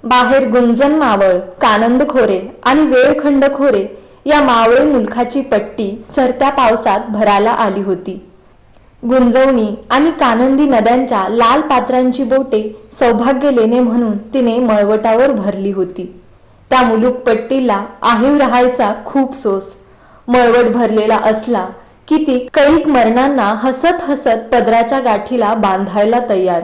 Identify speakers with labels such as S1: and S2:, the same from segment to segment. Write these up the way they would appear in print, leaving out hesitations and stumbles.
S1: बाहेर गुंजन मावळ, कानंद खोरे आणि वेळखंड खोरे या मावळे मुलखाची पट्टी सरत्या पावसात भराला आली होती. गुंजवणी आणि कानंदी नद्यांच्या लाल पात्रांची बोटे सौभाग्य लेणे म्हणून तिने मळवटावर भरली होती. त्या मुलूक पट्टीला आहीव राहायचा खूप सोस. मळवट भरलेला असला की ती कैक मरणांना हसत हसत पदराच्या गाठीला बांधायला तयार.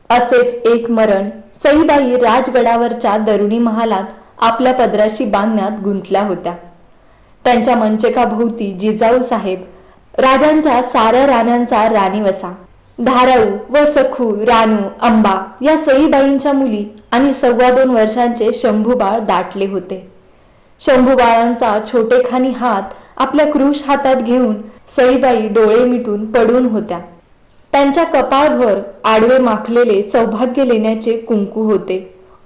S1: असेच एक मरण सईबाई राजगडावरच्या दरुणी महालात आपल्या पदराशी बांधण्यात गुंतल्या होत्या. त्यांच्या मंचकाभोवती जिजाऊ साहेब, राजांच्या साऱ्या राण्यांचा राणीवसा, धाराऊ व सखू, रानू, अंबा या सईबाईंच्या मुली आणि 2.25 वर्षांचे शंभूबाळ दाटले होते. शंभूबाळांचा छोटेखानी हात आपल्या क्रूश हातात घेऊन सईबाई डोळे मिटून पडून होत्या. त्यांच्या कपाळभर आडवे माखलेले सौभाग्य लेण्याचे कुंकू होते.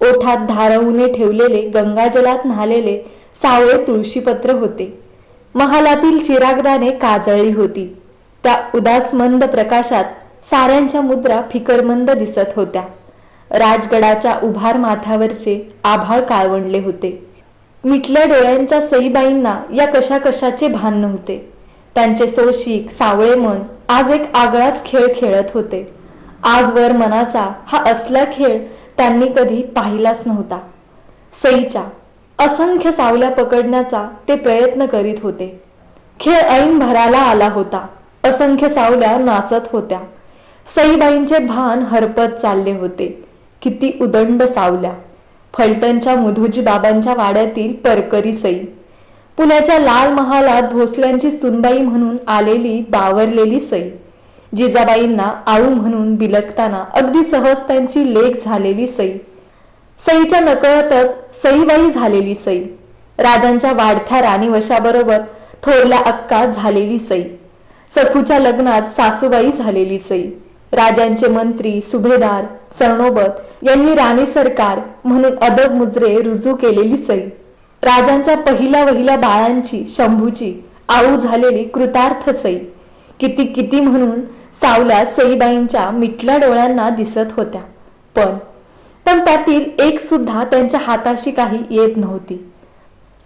S1: ओठात धाराऊने ठेवलेले गंगाजलात न्हालेले सावळे तुळशीपत्र होते. महालातील चिरागदाने काजळली होती. त्या उदासमंद प्रकाशात साऱ्यांच्या मुद्रा फिकरमंद दिसत होत्या. राजगडाच्या उभार माथ्यावरचे आभाळ काळवंडले होते. मिटल्या डोळ्यांच्या सईबाईंना या कशा कशाचे भान नव्हते. त्यांचे सोशिक सावळे मन आज एक आगळाच खेळ खेळत होते. आजवर मनाचा हा असला खेळ त्यांनी कधी पाहिलाच नव्हता. सईच्या असंख्य सावल्या पकडण्याचा ते प्रयत्न करीत होते. खेळ ऐन भराला आला होता. असंख्य सावल्या नाचत होत्या. सईबाईंचे भान हरपत चालले होते. किती उदंड सावल्या! फलटणच्या मुधोजी बाबांच्या वाड्यातील परकरी सई, पुण्याच्या लाल महालात भोसल्यांची सुनबाई म्हणून आलेली बावरलेली सई, जिजाबाईंना आऊ म्हणून बिलकताना अगदी सहज त्यांची लेक झालेली सई, सईच्या नकळतच सईबाई झालेली सई, राजांच्या वाढत्या राणीवशाबरोबर थोरल्या अक्का झालेली सई, सखूच्या लग्नात सासूबाई झालेली सई, राजांचे मंत्री, सुभेदार, सरनोबत यांनी राणी सरकार म्हणून अदब मुजरे रुजू केलेली सई, राजांच्या पहिल्या बाळांची, शंभूची आऊ झालेली कृतार्थ सई, किती किती म्हणून सावल्या सईबाईंच्या मिटल्या डोळ्यांना दिसत होत्या. पण त्यातील एक सुद्धा त्यांच्या हाताशी काही येत नव्हती.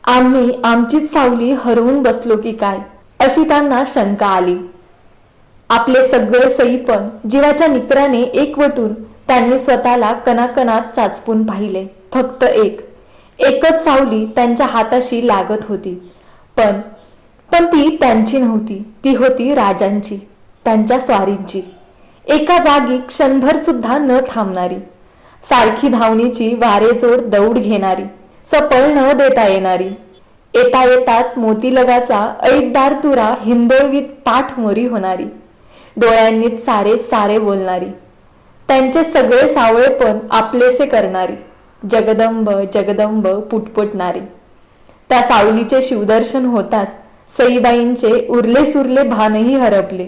S1: आम्ही आमचीच सावली हरवून बसलो की काय, अशी त्यांना शंका आली. आपले सगळे सईपण जीवाच्या निकराने एकवटून त्यांनी स्वतःला कणाकणात चाचपून पाहिले. फक्त एकच सावली त्यांच्या हाताशी लागत होती. पण ती त्यांची नव्हती. ती होती राजांची, त्यांच्या स्वारींची. एका जागी क्षणभर सुद्धा न थांबणारी, सारखी धावणीची वारेजोड दौड घेणारी, सपळ न देता येणारी, येता येताच मोतीलगाचा ऐटदार तुरा हिंदोळवीत पाठ मोरी होणारी, डोळ्यांनीच सारे बोलणारी, त्यांचे सगळे सावळेपण आपलेसे करणारी, जगदंब जगदंब पुटपुटणारी. त्या सावलीचे शिवदर्शन होताच सईबाईंचे उरले सुरले भानही हरपले.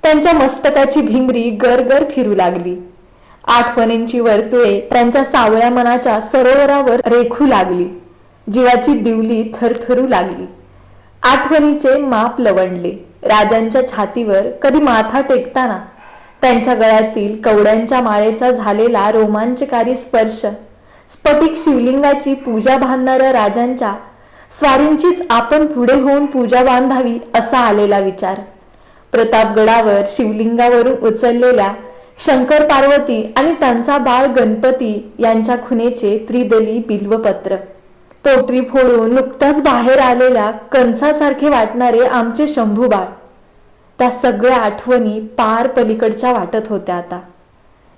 S1: त्यांच्या मस्तकाची भिंगरी गरगर फिरू लागली. आठवणींची वर्तुळे त्यांच्या सावळ्या मनाच्या सरोवरावर रेखू लागली. जीवाची दिवली थरथरू लागली. आठवणीचे माप लवंडले. राजांच्या छातीवर कधी माथा टेकताना त्यांच्या गळ्यातील कवड्यांच्या माळेचा झालेला रोमांचकारी स्पर्श, स्फटिक शिवलिंगाची पूजा बांधणाऱ्या राजांच्या स्वारींचीच आपण पुढे होऊन पूजा बांधावी असा आलेला विचार, प्रतापगडावर शिवलिंगावरून उचललेल्या शंकर पार्वती आणि त्यांचा बाळ गणपती यांच्या खुनेचे त्रिदली बिल्वपत्र, पोटरी फोडून नुकताच बाहेर आलेल्या कंसासारखे वाटणारे आमचे शंभूबाळ, त्या सगळ्या आठवणी पार पलीकडच्या वाटत होत्या आता.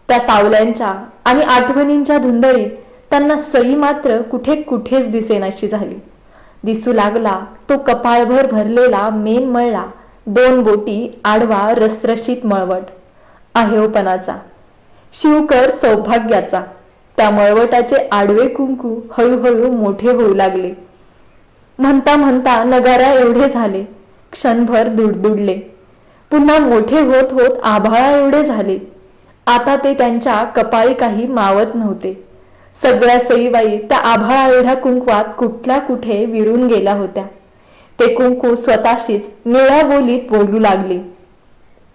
S1: त्या सावल्यांच्या आणि आठवणींच्या धुंदळीत त्यांना सई मात्र कुठेच दिसेनाशी झाली. दिसू लागला तो कपाळभर भरलेला मेन मळला, 2 बोटी आडवा रसरशीत मळवट, अहेवपणाचा, शिवकर सौभाग्याचा. त्या मळवटाचे आडवे कुंकू हळूहळू मोठे होऊ लागले. म्हणता म्हणता नगारा एवढे झाले. क्षणभर दुडदुडले. पुन्हा मोठे होत होत आभाळा एवढे झाले. आता ते त्यांच्या कपाळी काही मावत नव्हते. सगळ्या सईबाई त्या आभाळा एवढ्या कुंकवात कुठल्या कुठे विरून गेल्या होत्या. ते कुंकू स्वतःशीच निळ्या बोलीत बोलू लागले.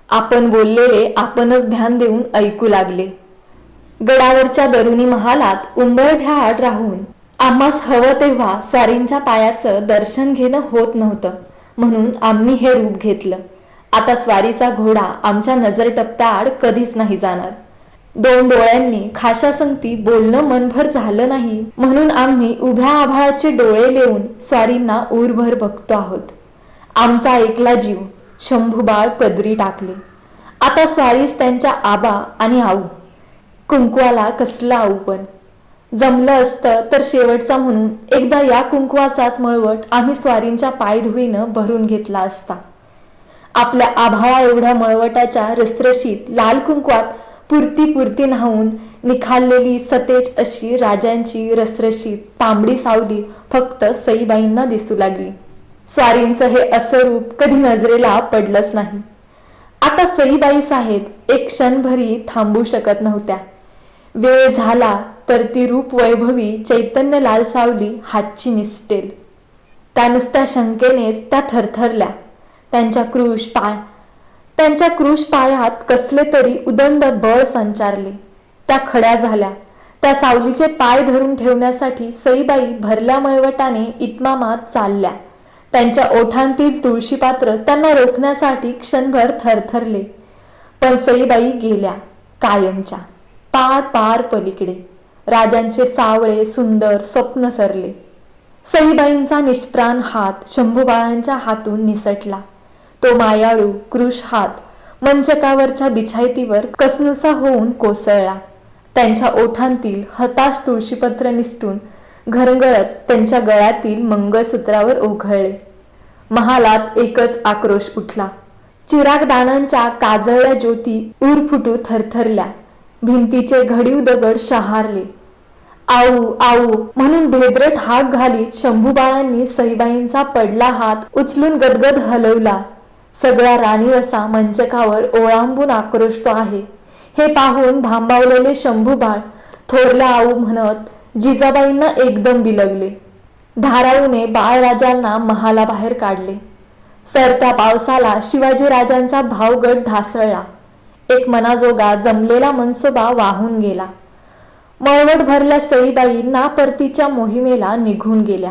S1: आपण बोललेले आपणच ध्यान देऊन ऐकू लागले. गडावरच्या दरुनी महालात उंबरठ्या आड राहून आम्हास हवं तेव्हा स्वारींच्या पायाचं दर्शन घेणं होत नव्हतं, म्हणून आम्ही हे रूप घेतलं. आता स्वारीचा घोडा आमच्या नजर टप्प्याआड कधीच नाही जाणार. 2 डोळ्यांनी खाशासंगती बोलणं मनभर झालं नाही, म्हणून आम्ही उभ्या आभाळाचे डोळे लेवून स्वारींना उरभर बघतो आहोत. आमचा एकला जीव शंभूबाळ पदरी टाकले. आता स्वारीस त्यांच्या आबा आणि आऊ. कुंकवाला कसला आऊ, पण जमलं असतं तर शेवटचा म्हणून एकदा या कुंकवाचाच मळवट आम्ही स्वारींच्या पायधुळीनं भरून घेतला असता. आपल्या आभाळा एवढ्या मळवटाच्या रसरशीत लाल कुंकवात पुरती न्हावून निखाललेली सतेज अशी राजांची रसरशीत तांबडी सावली फक्त सईबाईंना दिसू लागली. स्वारींचं हे असं रूप कधी नजरेला पडलंच नाही. आता सईबाई साहेब एक क्षणभरी थांबू शकत नव्हत्या. वेळ झाला तर ती रूप वैभवी चैतन्य लाल सावली हातची निसटेल. त्या नुसत्या शंकेनेच त्या थरथरल्या. त्यांच्या क्रूश पायात कसले तरी उदंड बळ संचारले. त्या खड्या झाल्या. त्या सावलीचे पाय धरून ठेवण्यासाठी सईबाई भरल्या मळवटाने इतमामात चालल्या. त्यांच्या ओठांतील तुळशीपात्र त्यांना रोखण्यासाठी क्षणभर थरथरले. पण सईबाई गेल्या कायमच्या. पार पलीकडे राजांचे सावळे सुंदर स्वप्न सरले. सईबाईंचा निष्प्राण हात शंभूबाळांच्या हातून निसटला. तो मायाळू क्रूश हात मंचकावरच्या बिछायतीवर कसनुसा होऊन कोसळला. त्यांच्या ओठांतील हताश तुळशीपत्र निसटून घरंगळत त्यांच्या गळ्यातील मंगळसूत्रावर ओघळले. महालात एकच आक्रोश उठला. चिरागदानांच्या काजळल्या ज्योती उरफुटू थरथरल्या. भिंतीचे घडीव दगड शहारले. आऊ आऊ म्हणून भेद्रट हाक घालीत शंभूबाळांनी सईबाईंचा पडला हात उचलून गदगद हलवला. सगळा राणीवसा मंचकावर ओळांबून आक्रोशतो आहे हे पाहून भांबावलेले शंभूबाळ थोरल्या आऊ म्हणत जिजाबाईंना एकदम बिलगले. धाराऊने बाळराजांना महालाबाहेर काढले. सरत्या पावसाला शिवाजीराजांचा भावगड ढासळला. एक मनाजोगा जमलेला मनसोबा वाहून गेला. मळवट भरल्या सईबाई ना परतीच्या मोहिमेला निघून गेल्या.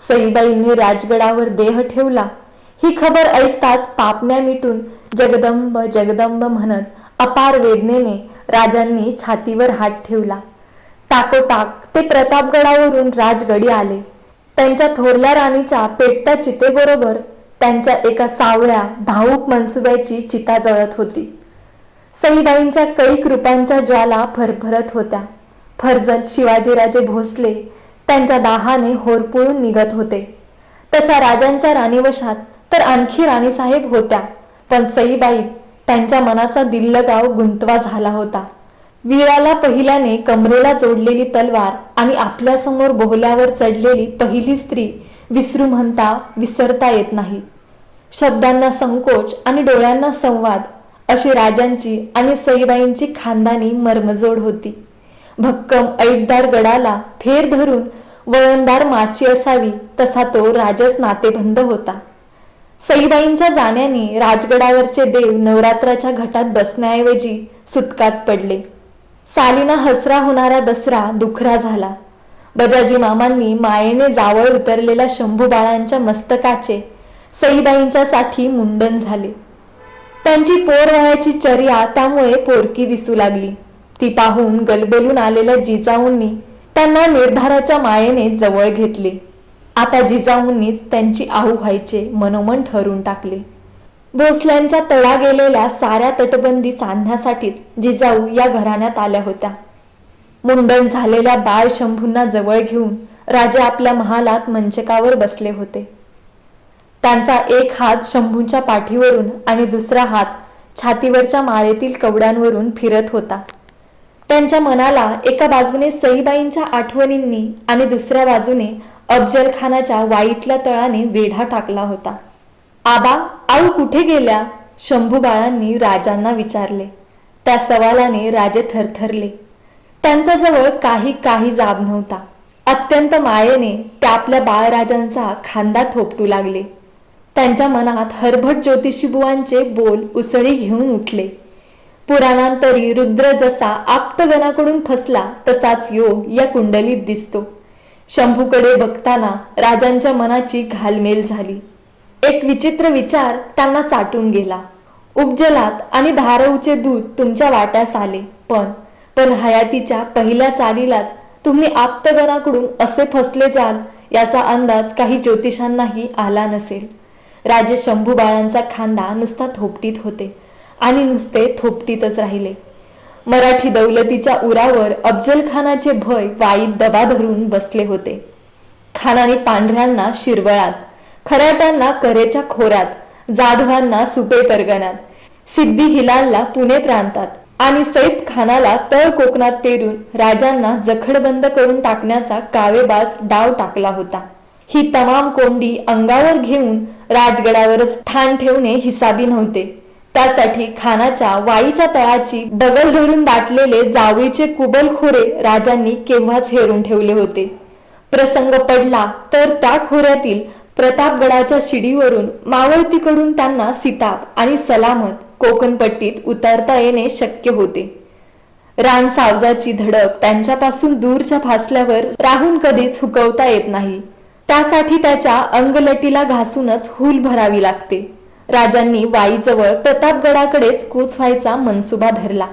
S1: सईबाईंनी राजगडावर देह ठेवला ही खबर ऐकताच पापण्या मिटून जगदंब जगदंब म्हणत अपार वेदनेने राजांनी छातीवर हात ठेवला. टाकोटाक ते प्रतापगडावरून राजगडी आले. त्यांच्या थोरल्या राणीच्या पेटत्या चितेबरोबर त्यांच्या एका सावळ्या भाऊक मनसुब्याची चिता जळत होती. सईबाईंच्या कैक रूपांच्या ज्वाला फरफरत होत्या. फर्जत शिवाजीराजे भोसले त्यांच्या दाहाने होरपुळून निघत होते. तशा राजांच्या राणीवशात तर आणखी राणीसाहेब होत्या, पण सईबाई त्यांच्या मनाचा दिल्लगाव गुंतवा झाला होता. वीराला पहिल्याने कमरेला जोडलेली तलवार आणि आपल्यासमोर बोहल्यावर चढलेली पहिली स्त्री विसरू म्हणता विसरता येत नाही. शब्दांना संकोच आणि डोळ्यांना संवाद अशी राजांची आणि सईबाईंची खानदानी मर्मजोड होती. भक्कम ऐटदार गडाला फेर धरून वळणदार माची असावी तसा तो राजस नातेबंध होता. सईबाईंच्या जाण्याने राजगडावरचे देव नवरात्राच्या घटात बसण्याऐवजी सुतकात पडले. सालीना हसरा होणारा दसरा दुखरा झाला. बजाजी मामांनी मायेने जावळ उतरलेल्या शंभूबाळांच्या मस्तकाचे सईबाईंच्या साठी मुंडन झाले. त्यांची पोरवयाची चर्या त्यामुळे पोरकी दिसू लागली. ती पाहून गलबलून आलेल्या जिजाऊंनी त्यांना निर्धाराच्या मायेने जवळ घेतले. आता जिजाऊंनीच त्यांची आऊ व्हायचे मनोमन ठरवून टाकले. भोसल्यांच्या तडा गेलेल्या साऱ्या तटबंदी सांधण्यासाठीच जिजाऊ या घराण्यात आल्या होत्या. मुंडन झालेल्या बाळ शंभूंना जवळ घेऊन राजे आपल्या महालात मंचकावर बसले होते. त्यांचा एक हात शंभूंच्या पाठीवरून आणि दुसरा हात छातीवरच्या माळेतील कवड्यांवरून फिरत होता. त्यांच्या मनाला एका बाजूने सईबाईंच्या आठवणींनी आणि दुसऱ्या बाजूने अफजलखानाच्या वाईतल्या तळाने वेढा टाकला होता. आबा, आऊ कुठे गेल्या? शंभूबाळांनी राजांना विचारले. त्या सवालाने राजे थरथरले. त्यांच्याजवळ काही जाब नव्हता. अत्यंत मायेने त्या आपल्या बाळराजांचा खांदा थोपटू लागले. त्यांच्या मनात हरभट ज्योतिषीबुवांचे बोल उसळी घेऊन उठले. पुराणांतरी रुद्र जसा आप्तगणाकडून फसला तसाच योग या कुंडलीत दिसतो. शंभूकडे बघताना राजांच्या मनाची घालमेल झाली. एक विचित्र विचार त्यांना चाटून गेला. उपजलात आणि धारऊचे दूध तुमच्या वाट्यास आले, पण हयातीच्या पहिल्या चालीलाच तुम्ही आप्तगणाकडून असे फसले जाल याचा अंदाज काही ज्योतिषांनाही आला नसेल. राजे शंभू बाळांचा खांदा नुसता थोपटीत होते आणि नुसते थोपटीतच राहिले. मराठी दौलतीच्या उरावर अफजल खानाचे भय वाईत दबा धरून बसले होते. खानाने पांढऱ्यांना शिरवळात, खराट्यांना करेच्या खोऱ्यात, जाधवांना सुपे परगणात, सिद्दी हिलालला पुणे प्रांतात आणि सैफ खानाला तळ कोकणात पेरून राजांना जखडबंद करून टाकण्याचा कावेबाज डाव टाकला होता. ही तमाम कोंडी अंगावर घेऊन राजगडावरच ठाण ठेवणे हिसाबी नव्हते. त्यासाठी खानाच्या वाईच्या तळाची बगल धरून दाटलेले जावळीचे कुबलखोरे राजांनी केव्हाच हेरून ठेवले होते. प्रसंग पडला तर त्या खोऱ्यातील प्रतापगडाच्या शिडीवरून मावळतीकडून त्यांना सिताब आणि सलामत कोकणपट्टीत उतरता येणे शक्य होते. रान सावजाची धडक त्यांच्यापासून दूरच्या फासल्यावर राहून कधीच हुकवता येत नाही. त्यासाठी त्याच्या अंगलटीला घासूनच हूल भरावी लागते. राजांनी वाईजवळ प्रतापगडाकडेच कूच व्हायचा मनसुबा धरला.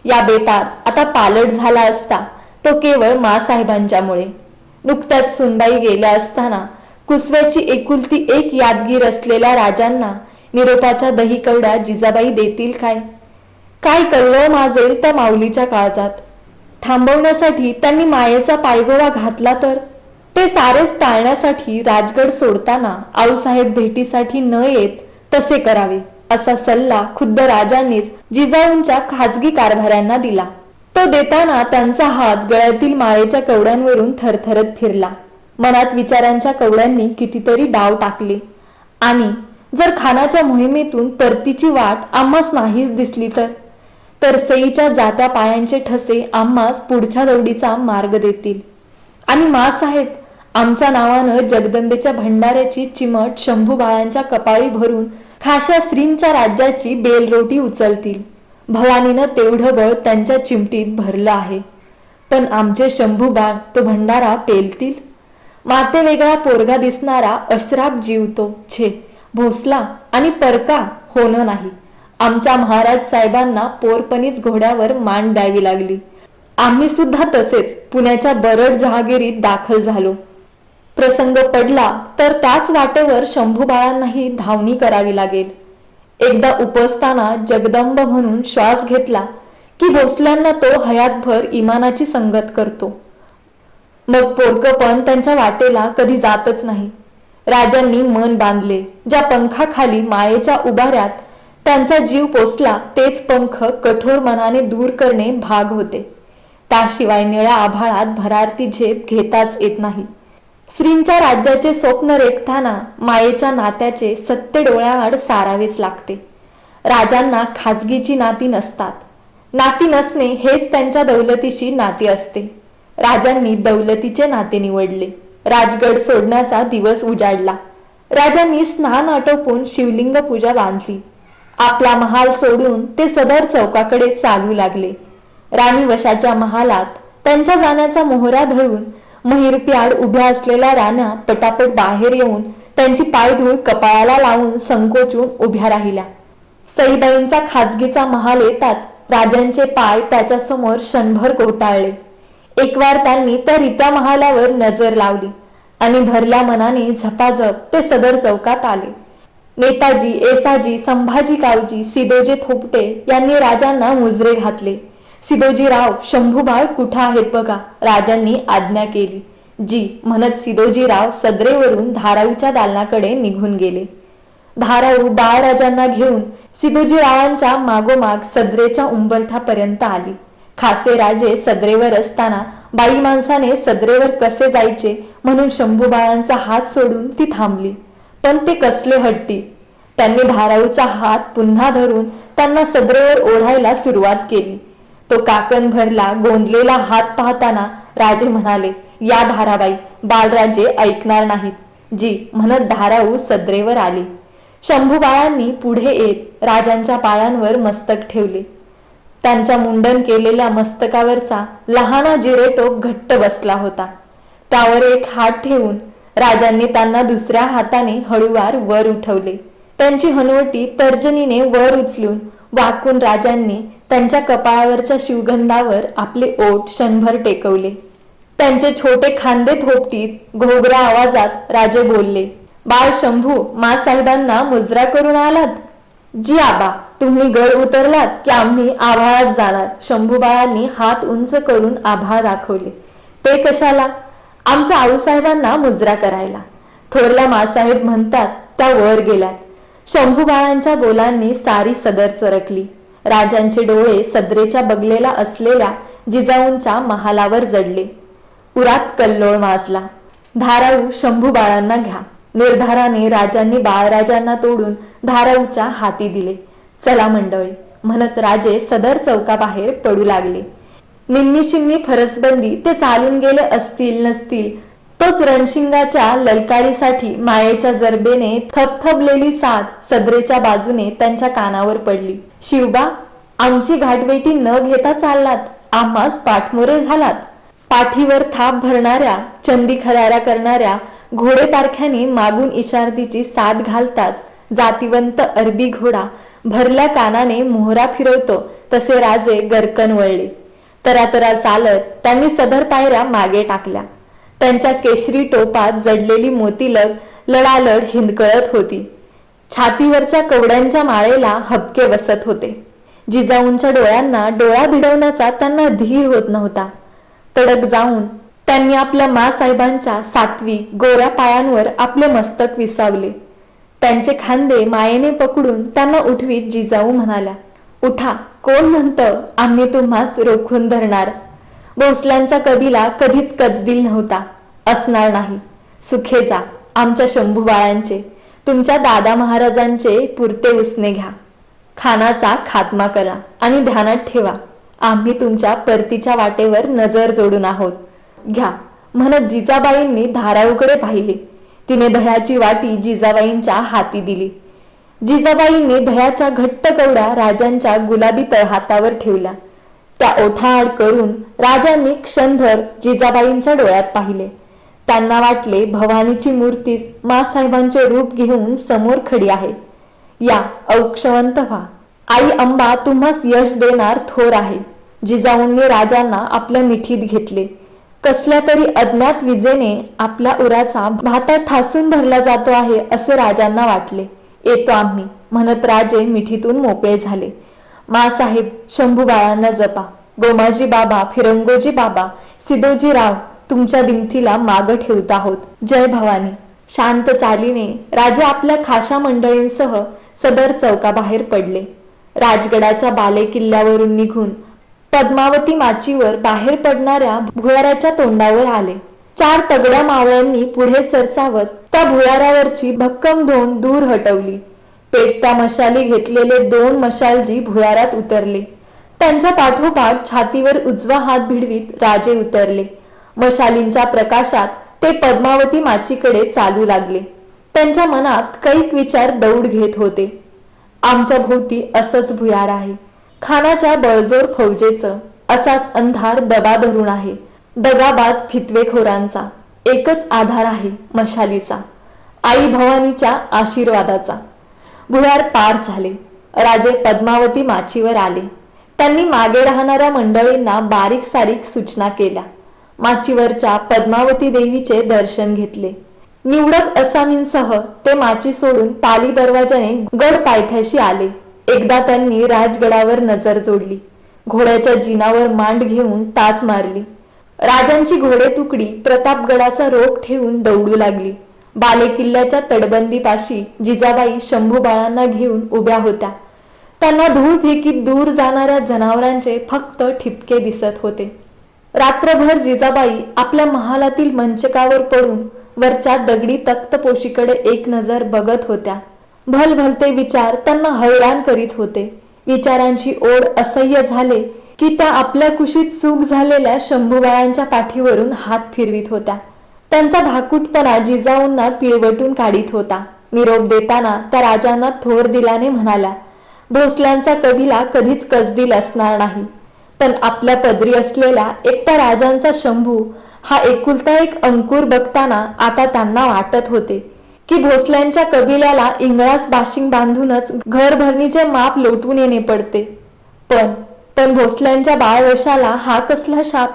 S1: या बेतात आता पालट झाला असता तो केवळ मासाहेबांच्यामुळे. नुकत्याच सुनबाई गेल्या असताना कुसव्याची एकुलती एक यादगीर असलेल्या राजांना निरोपाच्या दही कवड्या जिजाबाई देतील काय? काय कल्लव माजेल त्या माऊलीच्या काळजात? थांबवण्यासाठी त्यांनी मायेचा पायगोळा घातला तर? ते सारेच टाळण्यासाठी राजगड सोडताना आऊसाहेब भेटीसाठी न येत तसे करावे असा सल्ला खुद्द राजांनीच जिजाऊंच्या खाजगी कारभाऱ्यांना दिला. तो देताना त्यांचा हात गळ्यातील माळेच्या कवड्यांवरून थरथरत फिरला. मनात विचारांच्या कवड्यांनी कितीतरी डाव टाकले. आणि जर खानाच्या मोहिमेतून परतीची वाट आम्हास नाहीच दिसली तर सईच्या जात्या पायांचे ठसे आम्हास पुढच्या दौडीचा मार्ग देतील. आणि मासाहेब आमच्या नावानं जगदंबेच्या भंडाऱ्याची चिमट शंभू बाळांच्या कपाळी भरून खाशा स्त्रींच्या राज्याची बेलरोटी उचलतील. भवानीनं तेवढं बळ त्यांच्या चिमटीत भरलं आहे, पण आमचे शंभू बाळ तो भंडारा पेलतील? माते वेगळा पोरगा दिसणारा अश्राप जीव तो छे भोसला आणि परका होणं नाही. आमच्या महाराज साहेबांना पोरपणीच घोड्यावर मान द्यावी लागली. आम्ही सुद्धा तसेच पुण्याच्या बरड जहागिरीत दाखल झालो. प्रसंग पडला तर त्याच वाटेवर शंभू बाळांनाही धावणी करावी लागेल. एकदा उपसताना जगदंब म्हणून श्वास घेतला की भोसल्यांना तो हयातभर इमानाची संगत करतो. मग पोरकपण त्यांच्या वाटेला कधी जातच नाही. राजांनी मन बांधले. ज्या पंखाखाली मायेच्या उभाऱ्यात त्यांचा जीव पोचला तेच पंख कठोर मनाने दूर करणे भाग होते. त्याशिवाय निळ्या आभाळात भरारती झेप घेताच येत नाही. श्रींच्या राज्याचे स्वप्न रेखताना मायेच्या नात्याचे सत्य डोळ्याआड सारावेच लागते. राजांना खाजगीची नाती नसतात. नाती नसणे हेच त्यांच्या दौलतीशी नाती असते. राजांनी दौलतीचे नाते निवडले. राजगड सोडण्याचा दिवस उजाडला. राजांनी स्नान आटोपून शिवलिंग पूजा बांधली. आपला महाल सोडून ते सदर चौकाकडे चालू लागले. राणी वशाच्या महालात त्यांच्या जाण्याचा मोहरा धरून महिरपी उभ्या असलेल्या राण्या पटापट बाहेर येऊन त्यांची पायधूळ कपाळाला लावून संकोचून उभ्या राहिल्या. सईबाईंचा खाजगीचा महाल येताच राजांचे पाय त्याच्या समोर क्षणभर कोटाळले. एकवार त्यांनी त्या रित्या महालावर नजर लावली आणि भरल्या मनाने झपाझप ते सदर चौकात आले. नेताजी, येसाजी, संभाजी कावजी, सिदोजे थोपटे यांनी राजांना मुजरे घातले. सिदोजीराव, शंभूबाळ कुठं आहेत बघा, राजांनी आज्ञा केली. जी म्हणत सिदोजीराव सदरेवरून धाराऊच्या दालनाकडे निघून गेले. धाराऊ बाळराजांना घेऊन सिदोजीरावांच्या मागोमाग सदरेच्या उंबरठ्यापर्यंत आली. खासे राजे सदरेवर असताना बाई माणसाने सदरेवर कसे जायचे म्हणून शंभूबाळांचा हात सोडून ती थांबली. पण ते कसले हट्टी. त्यांनी धाराऊचा हात पुन्हा धरून त्यांना सदरेवर ओढायला सुरुवात केली. तो काकण भरला गोंदलेला हात पाहताना राजे म्हणाले, या धाराबाई, बाळराजे ऐकणार नाहीत. जी म्हणत धाराऊ सदरेवर आली. शंभूबाळांनी पुढे येत राजांच्या पायांवर मस्तक ठेवले. त्यांच्या मुंडन केलेल्या मस्तकावरचा लहाना जिरेटोप घट्ट बसला होता. त्यावर एक हात ठेवून राजांनी त्यांना दुसऱ्या हाताने हळूवार वर उठवले. त्यांची हनुवटी तर्जनीने वर उचलून वाकून राजांनी त्यांच्या कपाळावरच्या शिवगंधावर आपले ओठ क्षणभर टेकवले. त्यांचे छोटे खांदे थोपटीत घोगरा आवाजात राजे बोलले, बाळ शंभू, माँसाहेबांना मुजरा करून आलात? जी आबा, तुम्ही गड उतरलात की आम्ही आभाळात जाणार. शंभू बाळांनी हात उंच करून आभाळ दाखवले. ते कशाला? आमच्या आऊसाहेबांना मुजरा करायला. थोरल्या माँसाहेब म्हणतात त्या वर गेल्यात. शंभू बाळांच्या बोलांनी सारी सदर चरकली. राजांचे डोळे सदरेच्या बगलेला असलेल्या जिजाऊंच्या महालावर जडले. उरात कल्लोळ माजला. धाराऊ शंभू बाळांना घ्या. निर्धाराने राजांनी बाळराजांना तोडून धाराऊच्या हाती दिले. चला मंडळी म्हणत राजे सदर चौकाबाहेर पडू लागले. निम्मी फरसबंदी ते चालून गेले असतील नसतील, तोच रणशिंगाच्या ललकारीसाठी मायेच्या जरबेने थपथपलेली साद सदरेच्या बाजूने त्यांच्या कानावर पडली. शिवबा, आमची घाटबेटी न घेता चाललात, आम्हास पाठमोरे झालात. पाठीवर थाप भरणाऱ्या चंदी खराऱ्या करणाऱ्या घोडेपारख्याने मागून इशारतीची साद घालतात. जातिवंत अरबी घोडा भरल्या कानाने मोहरा फिरवतो तसे राजे गरकन वळले. तरातरा चालत त्यांनी सदर पायऱ्या मागे टाकल्या. त्यांच्या केशरी टोपात जडलेली मोतीलग लडालड हिंदकळत होती. छातीवरच्या कवड्यांच्या माळेला हबके बसत होते. जिजाऊंच्या डोळ्यांना डोळा भिडवण्याचा त्यांना धीर होत नव्हता. तडक जाऊन त्यांनी आपल्या माँसाहेबांच्या सात्विक गोऱ्या पायांवर आपले मस्तक विसावले. त्यांचे खांदे मायेने पकडून त्यांना उठवीत जिजाऊ म्हणाल्या, उठा, कोण म्हणतं आम्ही तुम्हास रोखून धरणार. भोसल्यांचा कबिला कधीच कचदिल नव्हता, असणार नाही. सुखे जा. आमच्या शंभू बाळांचे, तुमच्या दादा महाराजांचे पुरते उसने घ्या. खानाचा खात्मा करा आणि ध्यानात ठेवा, आम्ही तुमच्या परतीच्या वाटेवर नजर जोडून आहोत. घ्या म्हणत जिजाबाईंनी धाराऊकडे पाहिले. तिने दह्याची वाटी जिजाबाईंच्या हाती दिली. जिजाबाईंनी दह्याच्या घट्ट कवड्या राजांच्या गुलाबी तळहातावर ठेवल्या. त्या ओठाआड करून राजांनी क्षणभर जिजाबाईंच्या डोळ्यात पाहिले. त्यांना वाटले भवानीची मूर्तीच माँसाहेबांचे रूप घेऊन समोर खडी आहे. या औक्षवंत व्हा, आई अंबा तुम्हास यश देणार थोर आहे. जिजाऊंनी राजांना आपल्या मिठीत घेतले. कसल्या तरी अज्ञात विजेने आपल्या उराचा भातात ठासून धरला जातो आहे असे राजांना वाटले. येतो आम्ही म्हणत राजे मिठीतून मोकळे झाले. माँसाहेब शंभू बाळांना जपा. गोमाजी बाबा, फिरंगोजी बाबा, सिदोजी राव तुमच्या दिमतीला माग ठेवत आहोत. जय भवानी. शांत चालीने राजे आपल्या खाशा मंडळींसह सदर चौकाबाहेर पडले. राजगडाच्या बाले किल्ल्यावरून निघून पद्मावती माचीवर बाहेर पडणाऱ्या भुयाराच्या तोंडावर आले. 4 तगड्या मावळ्यांनी पुढे सरसावत त्या भुयारावरची भक्कम धोंड दूर हटवली. पेटत्या मशाली घेतलेले 2 मशालजी भुयारात उतरले. त्यांच्या पाठोपाठ छातीवर उजवा हात भिडवीत राजे उतरले. मशालींच्या प्रकाशात ते पद्मावती माचीकडे चालू लागले. त्यांच्या मनात कैक विचार दौड घेत होते. आमच्या भोवती असंच भुयार आहे. खानाच्या बळजोर फौजेचं असाच अंधार दबा धरून आहे. दगाबाज फितवेखोरांचा एकच आधार आहे मशालीचा, आई भवानीच्या आशीर्वादाचा. भुयार पार झाले. राजे पद्मावती माचीवर आले. त्यांनी मागे राहणाऱ्या मंडळींना बारीक सारीक सूचना केल्या. माचीवरच्या पद्मावती देवीचे दर्शन घेतले. निवडक असामींसह ते माची सोडून पाली दरवाजाने गड पायथ्याशी आले. एकदा त्यांनी राजगडावर नजर जोडली. घोड्याच्या जिनावर मांड घेऊन टाच मारली. राजांची घोडे तुकडी प्रतापगडाचा रोख ठेवून दौडू लागली. बाले किल्ल्याच्या तटबंदीपाशी जिजाबाई शंभू बाळांना घेऊन उभ्या होत्या. त्यांना धूळ फेकीत दूर जाणाऱ्या जनावरांचे फक्त ठिपके दिसत होते. रात्रभर जिजाबाई आपल्या महालातील मंचकावर पडून वरच्या दगडी तख्तपोशीकडे एक नजर बघत होत्या. भलभलते विचार त्यांना हैराण करीत होते. विचारांची ओढ असह्य झाले की त्या आपल्या कुशीत चूक झालेल्या शंभूबाळांच्या पाठीवरून हात फिरवीत होत्या. त्यांचा धाकूटपणा जिजाऊंना पिळवटून काढीत होता. निरोप देताना त्या राजांना थोर दिलाने म्हणाल्या, भोसल्यांचा कबिला कधीच कसदिल असणार नाही, पण आपल्या पदरी असलेल्या एकट्या राजांचा शंभू हा एकुलता एक अंकुर बघताना आता त्यांना वाटत होते की भोसल्यांच्या कबिल्याला इंगळास बाशिंग बांधूनच घरभरणीचे माप लोटून येणे पडते. पण भोसल्यांच्या बाळवशाला हा कसला शाप?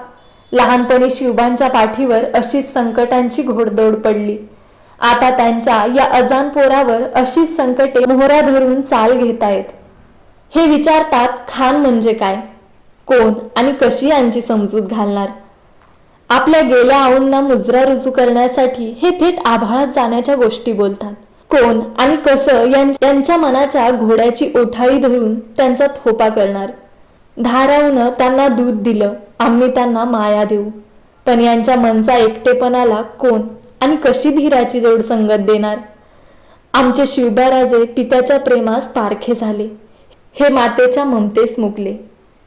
S1: लहानपणी शिवबांच्या पाठीवर अशीच संकटांची घोडदौड पडली. आता त्यांच्या या अजान पोरावर अशीच संकटे मोहरा धरून चाल घेतायत. हे विचारतात, खान म्हणजे काय, कोण आणि कशी यांची समजूत घालणार? आपल्या गेल्या आऊंना मुजरा रुजू करण्यासाठी हे थेट आभाळात जाण्याच्या गोष्टी बोलतात. कोण आणि कसं यांच्या मनाच्या घोड्याची ओठाळी धरून त्यांचा थोपा करणार? धाराऊनं त्यांना दूध दिलं, आम्ही त्यांना माया देऊ. पण यांच्या मनचा एकटेपणाला कोण आणि कशी धीराची जोड संगत देणार? आमचे शिवबाराजे पित्याच्या प्रेमास पारखे झाले, हे मातेच्या ममतेस मुकले.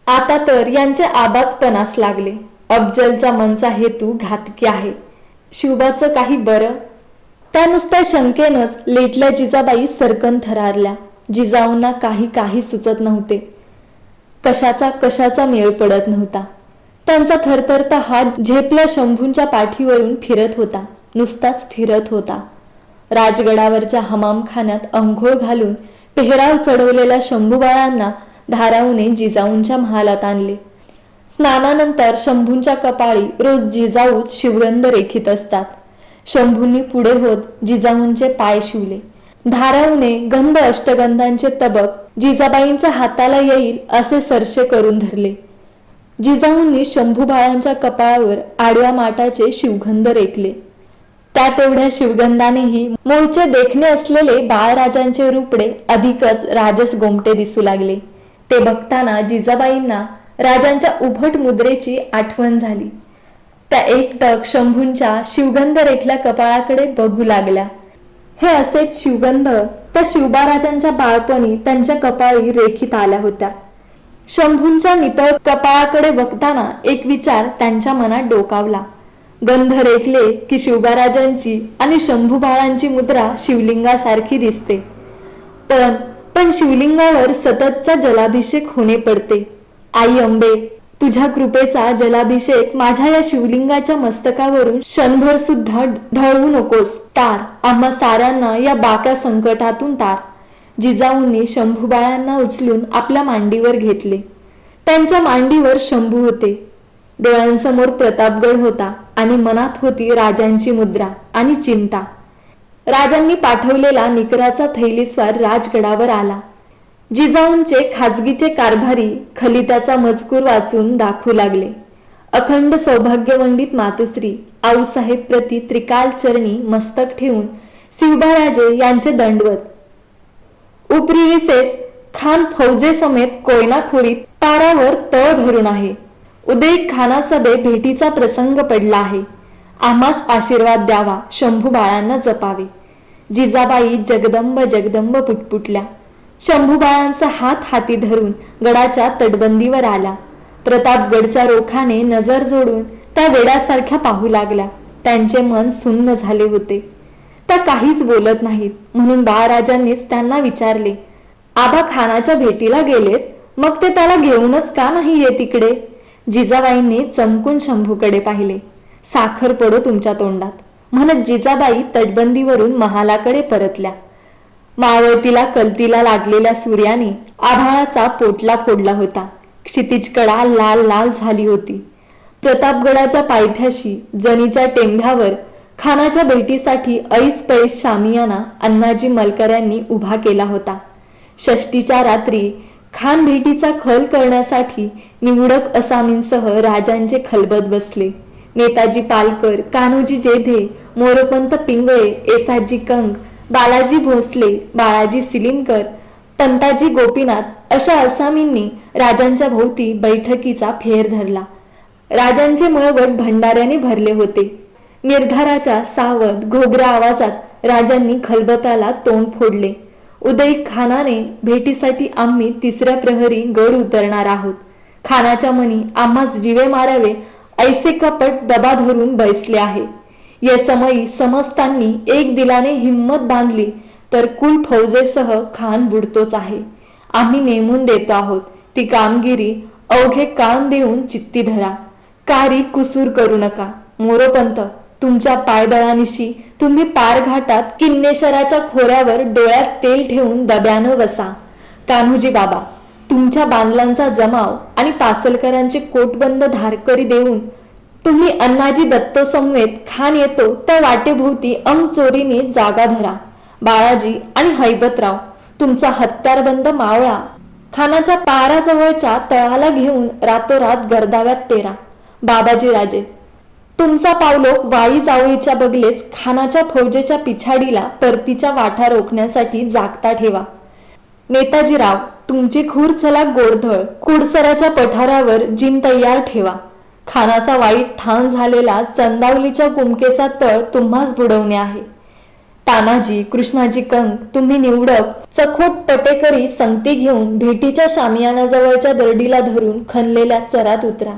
S1: आता तर यांचे आबाजपणास लागले. अफजलच्या मनचा हेतू घातकी आहे. शिवबाचं काही बरं? त्या नुसत्या शंकेनंच लेटल्या जिजाबाई सरकन थरारल्या. जिजाऊंना काही सुचत नव्हते. कशाचा मेळ पडत नव्हता. त्यांचा थरथरता हात झेपल्या शंभूंच्या पाठीवरून फिरत होता, नुसताच फिरत होता. राजगडावरच्या हमामखान्यात अंघोळ घालून पेहराव चढवलेल्या शंभूबाळांना धाराऊने जिजाऊंच्या महालात आणले. स्नानानंतर शंभूंच्या कपाळी रोज जिजाऊच शिवगंध रेखीत असतात. शंभूंनी पुढे होत जिजाऊंचे पाय शिवले. धाराऊने गंध अष्टगंधांचे तबक जिजाबाईंच्या हाताला येईल असे सरसे करून धरले. जिजाऊंनी शंभूबाळांच्या कपाळावर आडव्या माटाचे शिवगंध रेखले. त्या तेवढ्या शिवगंधानेही मूळचे देखणे असलेले बाळराजांचे रूपडे अधिकच राजस गोमटे दिसू लागले. ते बघताना जिजाबाईंना राजांच्या उभट मुद्रेची आठवण झाली. त्या एकटक शंभूंच्या शिवगंध रेखल्या कपाळाकडे बघू लागल्या. हे असेच शिवगंध त्या शिवबाराजांच्या बाळपणी त्यांच्या कपाळी रेखीत आल्या होत्या. शंभूंच्या नितळ कपाळाकडे बघताना एक विचार त्यांच्या मनात डोकावला. गंध रेखले की शिवबाराजांची आणि शंभू बाळांची मुद्रा शिवलिंगासारखी दिसते. पण शिवलिंगावर सततचा जलाभिषेक होणे पडते. आई अंबे, तुझ्या कृपेचा जलाभिषेक माझ्या या शिवलिंगाच्या मस्तकावरून क्षणभर सुद्धा ढळवू नकोस. तार आम्हा साऱ्यांना या बाक्या संकटातून तार. जिजाऊंनी शंभूबाळांना उचलून आपल्या मांडीवर घेतले. त्यांच्या मांडीवर शंभू होते. डोळ्यांसमोर प्रतापगड होता आणि मनात होती राजांची मुद्रा आणि चिंता. राजांनी पाठवलेला निकराचा थैलीस्वार राजगडावर आला. जिजाऊंचे खाजगीचे कारभारी खलित्याचा मजकूर वाचून दाखवू लागले. अखंड सौभाग्यवंडित मातुश्री आऊसाहेब प्रति त्रिकाल चरणी मस्तक ठेवून शिवबाराजे यांचे दंडवत. उपरिविसेस खान फौजे समेत कोयना खोरीत पारावर तळ धरून आहे. उदय खानासभे भेटीचा प्रसंग पडला आहे. आम्हास आशीर्वाद द्यावा, शंभू बाळांना जपावे. जिजाबाई जगदंब पुटपुटल्या. शंभूबाळांचा हात हाती धरून गडाच्या तटबंदीवर आला. प्रतापगडच्या रोखाने नजर जोडून त्या वेड्यासारख्या पाहू लागल्या. त्यांचे मन सुन्न झाले होते. त्या काहीच बोलत नाहीत म्हणून बाळराजांनीच त्यांना विचारले, आबा खानाच्या भेटीला गेलेत, मग ते त्याला घेऊनच का नाही येत इकडे? जिजाबाईंनी चमकून शंभूकडे पाहिले. साखर पडो तुमच्या तोंडात म्हणत जिजाबाई तटबंदीवरून महालाकडे परतल्या. मावळतीला कलतीला लागलेल्या सूर्याने आभाळाचा पोटला फोडला होता. क्षितिजकडा लाल लाल झाली होती. प्रतापगडाच्या पायथ्याशी जनीच्या टेंभ्यावर खानाच्या भेटीसाठी ऐस पैस शामियाना अण्णाजी मलकऱ्यांनी उभा केला होता. षष्टीच्या रात्री खान भेटीचा खल करण्यासाठी निवडक असामींसह राजांचे खलबत बसले. नेताजी पालकर, कान्होजी जेधे, मोरोपंत पिंगळे, येसाजी कंग, बालाजी भोसले, बाळाजी सिलिमकर, पंताजी गोपीनाथ अशा असामींनी राजांच्या भोवती बैठकीचा फेर धरला. राजांचे मळवट भंडाऱ्याने भरले होते. निर्धाराच्या सावध घोगऱ्या आवाजात राजांनी खलबताला तोंड फोडले. उदय खानाने भेटीसाठी आम्ही तिसऱ्या प्रहरी गड उतरणार आहोत. खानाच्या मनी आम्हास जीवे मारावे ऐसे कपट दबा धरून बैसले आहे. या समयी समस्तांनी एक दिलाने हिम्मत बांधली तर कुल फौजेसह खान बुडतोच आहे. आम्ही नेमून देतो आहोत ती कामगिरी अवघे कान देऊन चित्ती धरा. कारी कुसूर करू नका. मोरोपंत, तुमच्या पायदळानिशी तुम्ही पार घाटात किन्नेश्वराच्या खोऱ्यावर डोळ्यात तेल ठेवून दब्यानं बसा. कान्होजी बाबा, तुमच्या बांधलांचा जमाव आणि पासलकरांचे कोटबंद धारकरी देऊन तुम्ही अण्णाजी दत्तो समवेत खान येतो त्या वाटेभोवती चोरीने जागा धरा. बाळाजी आणि हैबतराव, तुमचा हत्यारबंद मावळा खानाच्या पाराजवळच्या तळाला घेऊन रातोरात गर्दाव्यात पेरा. बाबाजी राजे, तुमचा पावलोक वाळी जावळीच्या बगलेस खानाच्या फौजेच्या पिछाडीला परतीच्या वाटा रोखण्यासाठी जागता ठेवा. नेताजीराव, तुमची खूर चला गोडधळ कुडसराच्या पठारावर जिन तयार ठेवा. खानाचा वाईट ठाण झालेला चंदावलीच्या कुमकेचा तळ तुम्हास बुडवणे आहे. तानाजी, कृष्णाजी कंक, तुम्ही निवडक चखोट पटेकरी संगती घेऊन भेटीच्या शामियानाजवळच्या दरडीला धरून खणलेल्या चरात उतरा.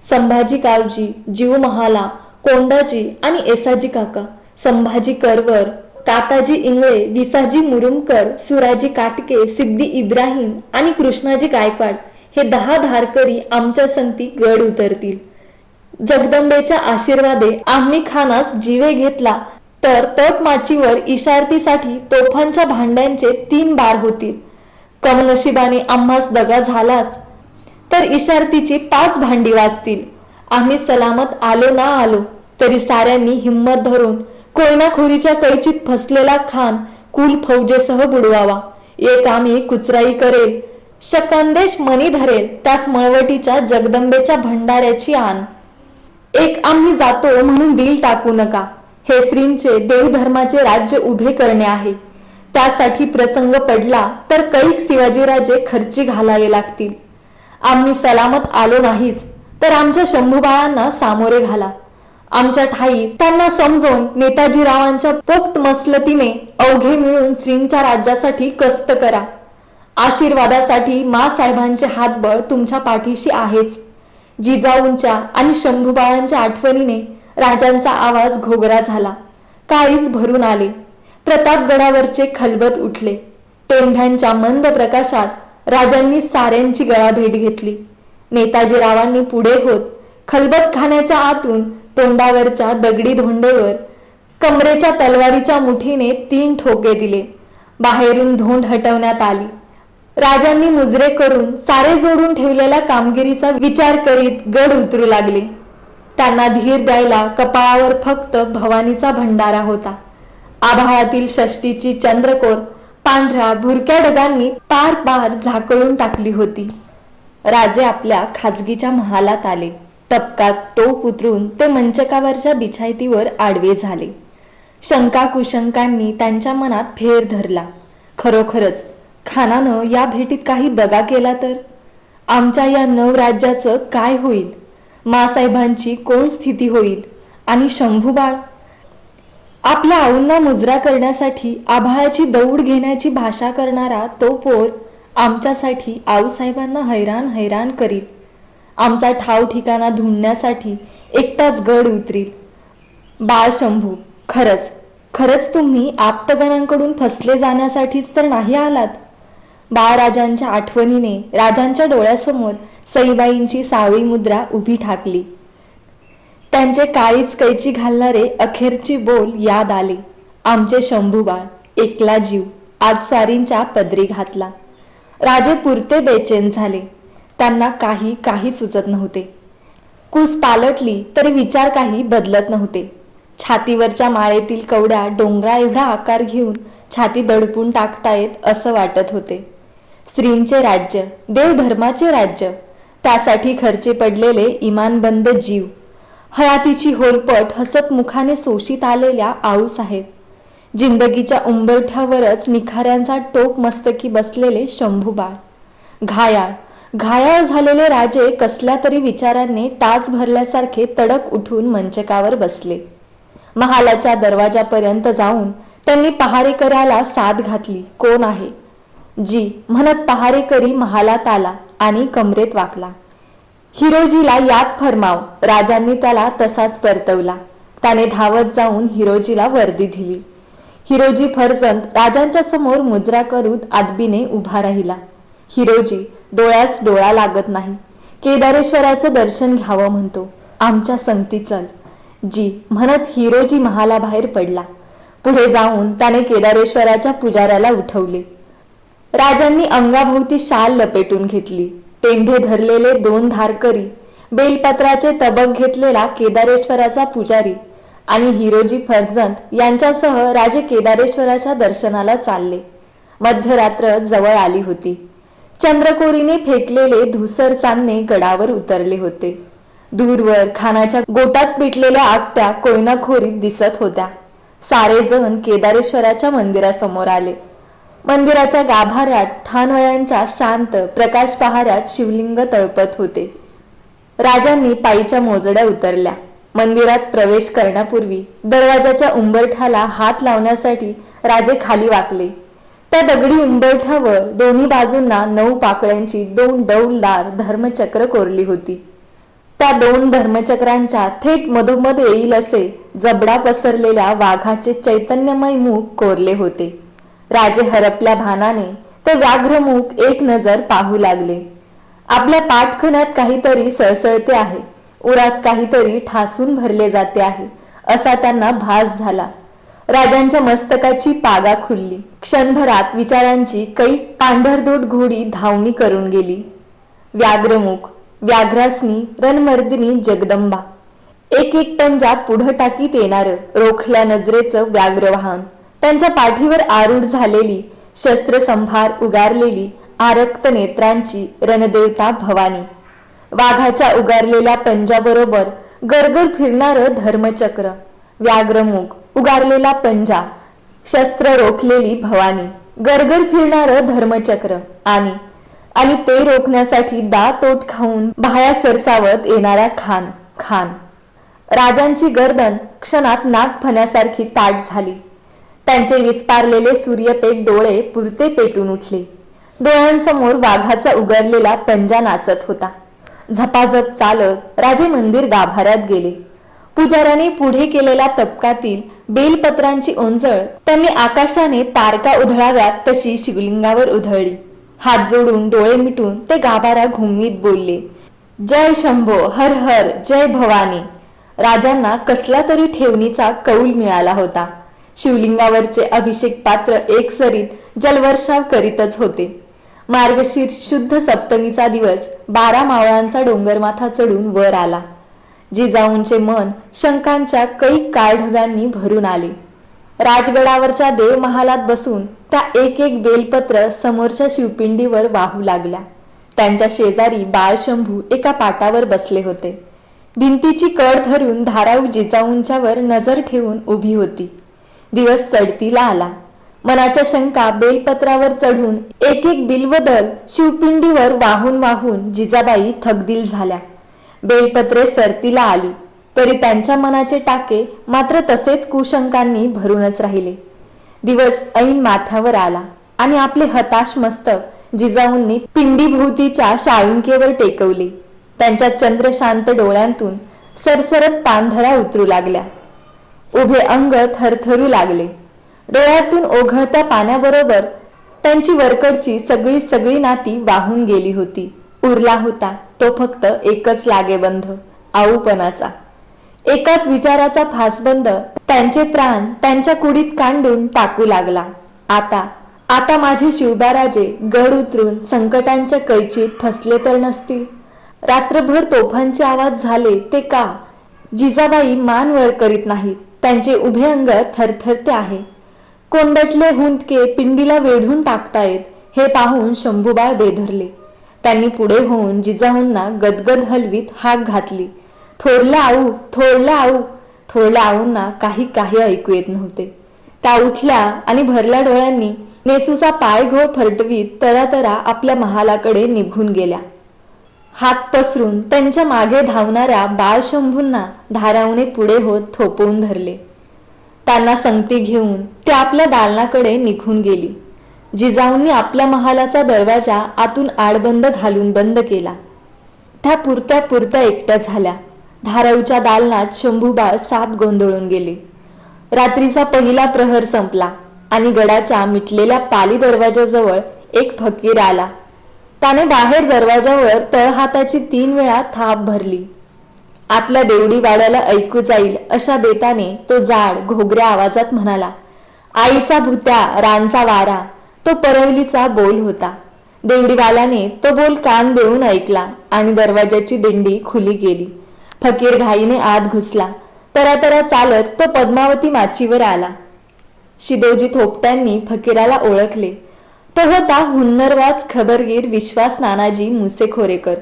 S1: संभाजी कावजी, जीव महाला, कोंडाजी आणि एसाजी काका, संभाजी करवर, काताजी इंगळे, विसाजी मुरुमकर, सुराजी काटके, सिद्धी इब्राहिम आणि कृष्णाजी गायकवाड हे 10 धारकरी आमच्या संगती गड उतरतील. जगदंबेच्या आशीर्वादे आम्ही खानास जीवे घेतला तर तटमाचीवर इशारतीसाठी तोफांच्या भांड्यांचे 3 बार होतील. कमनशिबाने आम्हास दगा झालाच तर इशारतीची 5 भांडी वाजतील. आम्ही सलामत आलो ना आलो तरी साऱ्यांनी हिंमत धरून कोयनाखोरीच्या कैचीत फसलेला खान कुल फौजेसह बुडवावा. एक आम्ही कुचराई करेल, शकंदेश मनी धरेल, त्यास मळवटीच्या जगदंबेच्या भंडाऱ्याची आण. एक आम्ही जातो म्हणून दिल टाकू नका. हे श्रींचे देवधर्माचे राज्य उभे करणे आहे. त्यासाठी प्रसंग पडला तर कैक शिवाजीराजे खर्ची घालावे लागतील. आम्ही सलामत आलो नाहीच तर आमच्या शंभूबाळांना सामोरे घाला. आमच्या ठाई त्यांना समजून नेताजीरावांच्या पोक्त मसलतीने अवघे मिळून श्रींच्या राज्यासाठी कष्ट करा. आशीर्वादासाठी मासाहेबांचे हातबळ तुमच्या पाठीशी आहेच. जिजाऊंच्या आणि शंभूबाळांच्या आठवणीने राजांचा आवाज घोगरा झाला. काळीज भरून आले. प्रतापगडावरचे खलबत उठले. टेंभ्यांच्या मंद प्रकाशात राजांनी साऱ्यांची गळाभेट घेतली. नेताजीरावांनी पुढे होत खलबतखान्याच्या आतून तोंडावरच्या दगडी धोंडेवर कमरेच्या तलवारीच्या मुठीने 3 ठोके दिले. बाहेरून धोंड हटवण्यात आली. राजांनी मुजरे करून सारे जोडून ठेवलेल्या कामगिरीचा विचार करीत गड उतरू लागले. त्यांना धीर द्यायला कपाळावर फक्त भवानीचा भंडारा होता. आभाळातील षष्टीची चंद्रकोर पांढऱ्या भुरक्या ढगांनी पार पार झाकळून टाकली होती. राजे आपल्या खाजगीच्या महालात आले. तपकात टोप उतरून ते मंचकावरच्या बिछायतीवर आडवे झाले. शंका कुशंकांनी त्यांच्या मनात फेर धरला. खरोखरच खानानं या भेटीत काही दगा केला तर आमच्या या नवराज्याचं काय होईल? मासाहेबांची कोण स्थिती होईल? आणि शंभूबाळ आपल्या आऊंना मुजरा करण्यासाठी आभाळाची दौड घेण्याची भाषा करणारा तो पोर आमच्यासाठी आऊसाहेबांना हैराण हैराण करील. आमचा ठाव ठिकाणा धुंडण्यासाठी एकटाच गड उतरील. बाळ शंभू, खरंच खरंच तुम्ही आप्तगणांकडून फसले जाण्यासाठीच तर नाही आलात. बाळराजांच्या आठवणीने राजांच्या डोळ्यासमोर सईबाईंची सावळी मुद्रा उभी ठाकली. त्यांचे काळीच कैची घालणारे अखेरची बोल याद आले. आमचे शंभूबाळ, एकला जीव, आज स्वारींच्या पदरी घातला. राजे पुरते बेचैन झाले. त्यांना काही सुचत नव्हते. कूस पालटली तरी विचार काही बदलत नव्हते. छातीवरच्या माळेतील कवड्या डोंगरा एवढा आकार घेऊन छाती दडपून टाकतायत असं वाटत होते. श्रींचे राज्य, देवधर्माचे राज्य, त्यासाठी खर्ची पडलेले इमानबंद जीव, हयातीची होलपट हसत मुखाने सोशीत आलेल्या आऊसाहेब, जिंदगीच्या उंबरठ्यावरच निखाऱ्यांचा टोक मस्तकी बसलेले शंभूबाळ, घायाळ झालेले राजे कसल्या तरी विचारांनी टाच भरल्यासारखे तडक उठून मंचकावर बसले. महालाच्या दरवाजापर्यंत जाऊन त्यांनी पहारेकऱ्याला साद घातली. कोण आहे? जी म्हणत पहारेकरी महालात आला आणि कमरेत वाकला. हिरोजीला यात फरमाव. राजांनी त्याला तसाच परतवला. त्याने धावत जाऊन हिरोजीला वर्दी दिली. हिरोजी फर्जंद राजांच्या समोर मुजरा करून आदबीने उभा राहिला. हिरोजी डोळ्यास डोळा लागत नाही. केदारेश्वराचं दर्शन घ्यावं म्हणतो. आमच्या संगती चल जी म्हणत हिरोजी महालाबाहेर पडला. पुढे जाऊन त्याने केदारेश्वराच्या पुजाऱ्याला उठवले. राजांनी अंगाभोवती शाल लपेटून घेतली. टेंभे धरलेले 2 धारकरी, बेलपत्राचे तबक घेतलेला केदारेश्वराचा पुजारी आणि हिरोजी फर्जंद यांच्यासह राजे केदारेश्वराच्या दर्शनाला चालले. मध्यरात्र जवळ आली होती. चंद्रकोरीने फेकलेले धुसर चांदणे गडावर उतरले होते. दूरवर खानाच्या गोटात पेटलेल्या आगत्या कोयनाखोरीत दिसत होत्या. सारे जण केदारेश्वराच्या मंदिरासमोर आले. मंदिराच्या गाभाऱ्यात ठाणवयांच्या शांत प्रकाश पहाऱ्यात शिवलिंग तळपत होते. राजांनी पायीच्या मोजड्या उतरल्या. मंदिरात प्रवेश करण्यापूर्वी दरवाजाच्या उंबरठ्याला हात लावण्यासाठी राजे खाली वाकले. त्या दगडी उंबरठ्यावर दोन्ही बाजूंना 9 पाकळ्यांची 2 डौलदार धर्मचक्र कोरली होती. त्या 2 धर्मचक्रांच्या थेट मधोमध येईल असे जबडा पसरलेल्या वाघाचे चैतन्यमय मुख कोरले होते. राजे हरपल्या भानाने ते व्याघ्रमुख एक नजर पाहू लागले. आपल्या पाठखण्यात काहीतरी सळसळते आहे, उरात काहीतरी ठासून भरले जाते आहे असा त्यांना भास झाला. राजांच्या मस्तकाची पागा खुलली. क्षणभरात विचारांची कैक पांढरदोट घोडी धावणी करून गेली. व्याघ्रमुख, व्याघ्रासनी, रणमर्दिनी जगदंबा. एक पंजा पुढं टाकीत येणार रोखल्या नजरेचं व्याघ्रवाहन. त्यांच्या पाठीवर आरूढ झालेली, शस्त्रसंभार उगारलेली, आरक्त नेत्रांची रणदेवता भवानी. वाघाच्या उगारलेल्या पंजाबरोबर गरगर फिरणारं धर्मचक्र. व्याघ्रमुख, उगारलेला पंजा, शस्त्र रोखलेली भवानी, गरगर फिरणारं धर्मचक्र आणि ते रोखण्यासाठी दात ओठ खाऊन बाह्या सरसावत येणाऱ्या खान. राजांची गर्दन क्षणात नागफण्यासारखी ताट झाली. त्यांचे विस्पारलेले सूर्यपेट डोळे पुरते पेटून उठले. डोळ्यांसमोर वाघाचा उगारलेला पंजा नाचत होता. झपाझप चालत राजे मंदिर गाभाऱ्यात गेले. पुजाऱ्याने पुढे केलेल्या तबकातील बेलपत्रांची ओंजळ त्यांनी आकाशाने तारका उधळाव्यात तशी शिवलिंगावर उधळली. हात जोडून डोळे मिटून ते गाभारा घुमवीत बोलले, जय शंभो, हर हर, जय भवानी. राजांना कसला तरी ठेवणीचा कौल मिळाला होता. शिवलिंगावरचे अभिषेक पात्र एकसरीत जलवर्षाव करीतच होते. मार्गशीर्ष शुद्ध सप्तमीचा दिवस 12 मावळांचा डोंगरमाथा चढून वर आला. जिजाऊंचे मन शंकांच्या कैक काळढव्यांनी भरून आले. राजगडावरच्या देवमहालात बसून त्या एक बेलपत्र समोरच्या शिवपिंडीवर वाहू लागल्या. त्यांच्या शेजारी बाळशंभू एका पाटावर बसले होते. भिंतीची कड धरून धाराऊ जिजाऊंच्यावर नजर ठेवून उभी होती. दिवस चढतीला आला. मनाच्या शंका बेलपत्रावर चढून एक बिल्वदल शिवपिंडीवर वाहून वाहून जिजाबाई थकदिल झाल्या. बेलपत्रे सरतीला आली तरी त्यांच्या मनाचे टाके मात्र तसेच कुशंकांनी भरूनच राहिले. दिवस ऐन माथ्यावर आला आणि आपले हताश मस्तक जिजाऊंनी पिंडीभोवतीच्या शाळुंकेवर टेकवले. त्यांच्या चंद्रशांत डोळ्यांतून सरसरत पाणधरा उतरू लागल्या. उभे अंग थरथरू लागले. डोळ्यातून ओघळत्या पाण्याबरोबर त्यांची वरकडची सगळी नाती वाहून गेली होती. उरला होता तो फक्त एकच लागेबंध, आऊपणाचा. एकाच विचाराचा फासबंद त्यांचे प्राण त्यांच्या कुडीत कांडून टाकू लागला. आता माझे शिवबाराजे गड उतरून संकटांच्या कैचीत फसले तर नसतील. रात्रभर तोफांचे आवाज झाले ते का? जिजाबाई मान वर करीत नाहीत. त्यांचे उभे अंग थरथरते आहे. कोंडटले हुंदके पिंडीला वेढून टाकतायत हे पाहून शंभूबाळ बेधरले. त्यांनी पुढे होऊन जिजाऊंना गदगद हलवीत हाक घातली, थोरल्या आऊ, थोरल्या आऊ. थोरल्या आऊंना काही ऐकू येत नव्हते. त्या उठल्या आणि भरल्या डोळ्यांनी नेसूचा पाय घोळ फरटवीत तरातरा आपल्या महालाकडे निघून गेल्या. हात पसरून त्यांच्या मागे धावणाऱ्या बाळशंभूंना धारावने पुढे होत थोपवून धरले. त्यांना संगती घेऊन ते आपल्या दालनाकडे निघून गेली. जिजाऊंनी आपल्या महालाचा दरवाजा आतून आडबंद घालून बंद केला. त्या पुरत्या एकट्या झाल्या. धाराऊच्या दालनात शंभूबाळ साप गोंधळून गेले. रात्रीचा पहिला प्रहर संपला आणि गडाच्या मिटलेल्या पाली दरवाजाजवळ एक फकीर आला. त्याने बाहेर दरवाजावर तळहाताची 3 वेळा थाप भरली. आतल्या देवडी वाड्याला ऐकू जाईल अशा बेताने तो जाड घोगऱ्या आवाजात म्हणाला, आईचा भुत्या रानचा वारा. तो परवलीचा बोल होता. देवडीवाल्याने तो बोल कान देऊन ऐकला आणि दरवाजाची दिंडी खुली गेली. फकीर घाईने आत घुसला. तरातरा चालत तो पद्मावती माचीवर आला. शिदोजी थोपट्यांनी फकीराला ओळखले. तो होता हुन्नरवाज खबरगीर विश्वास नानाजी मुसेखोरेकर.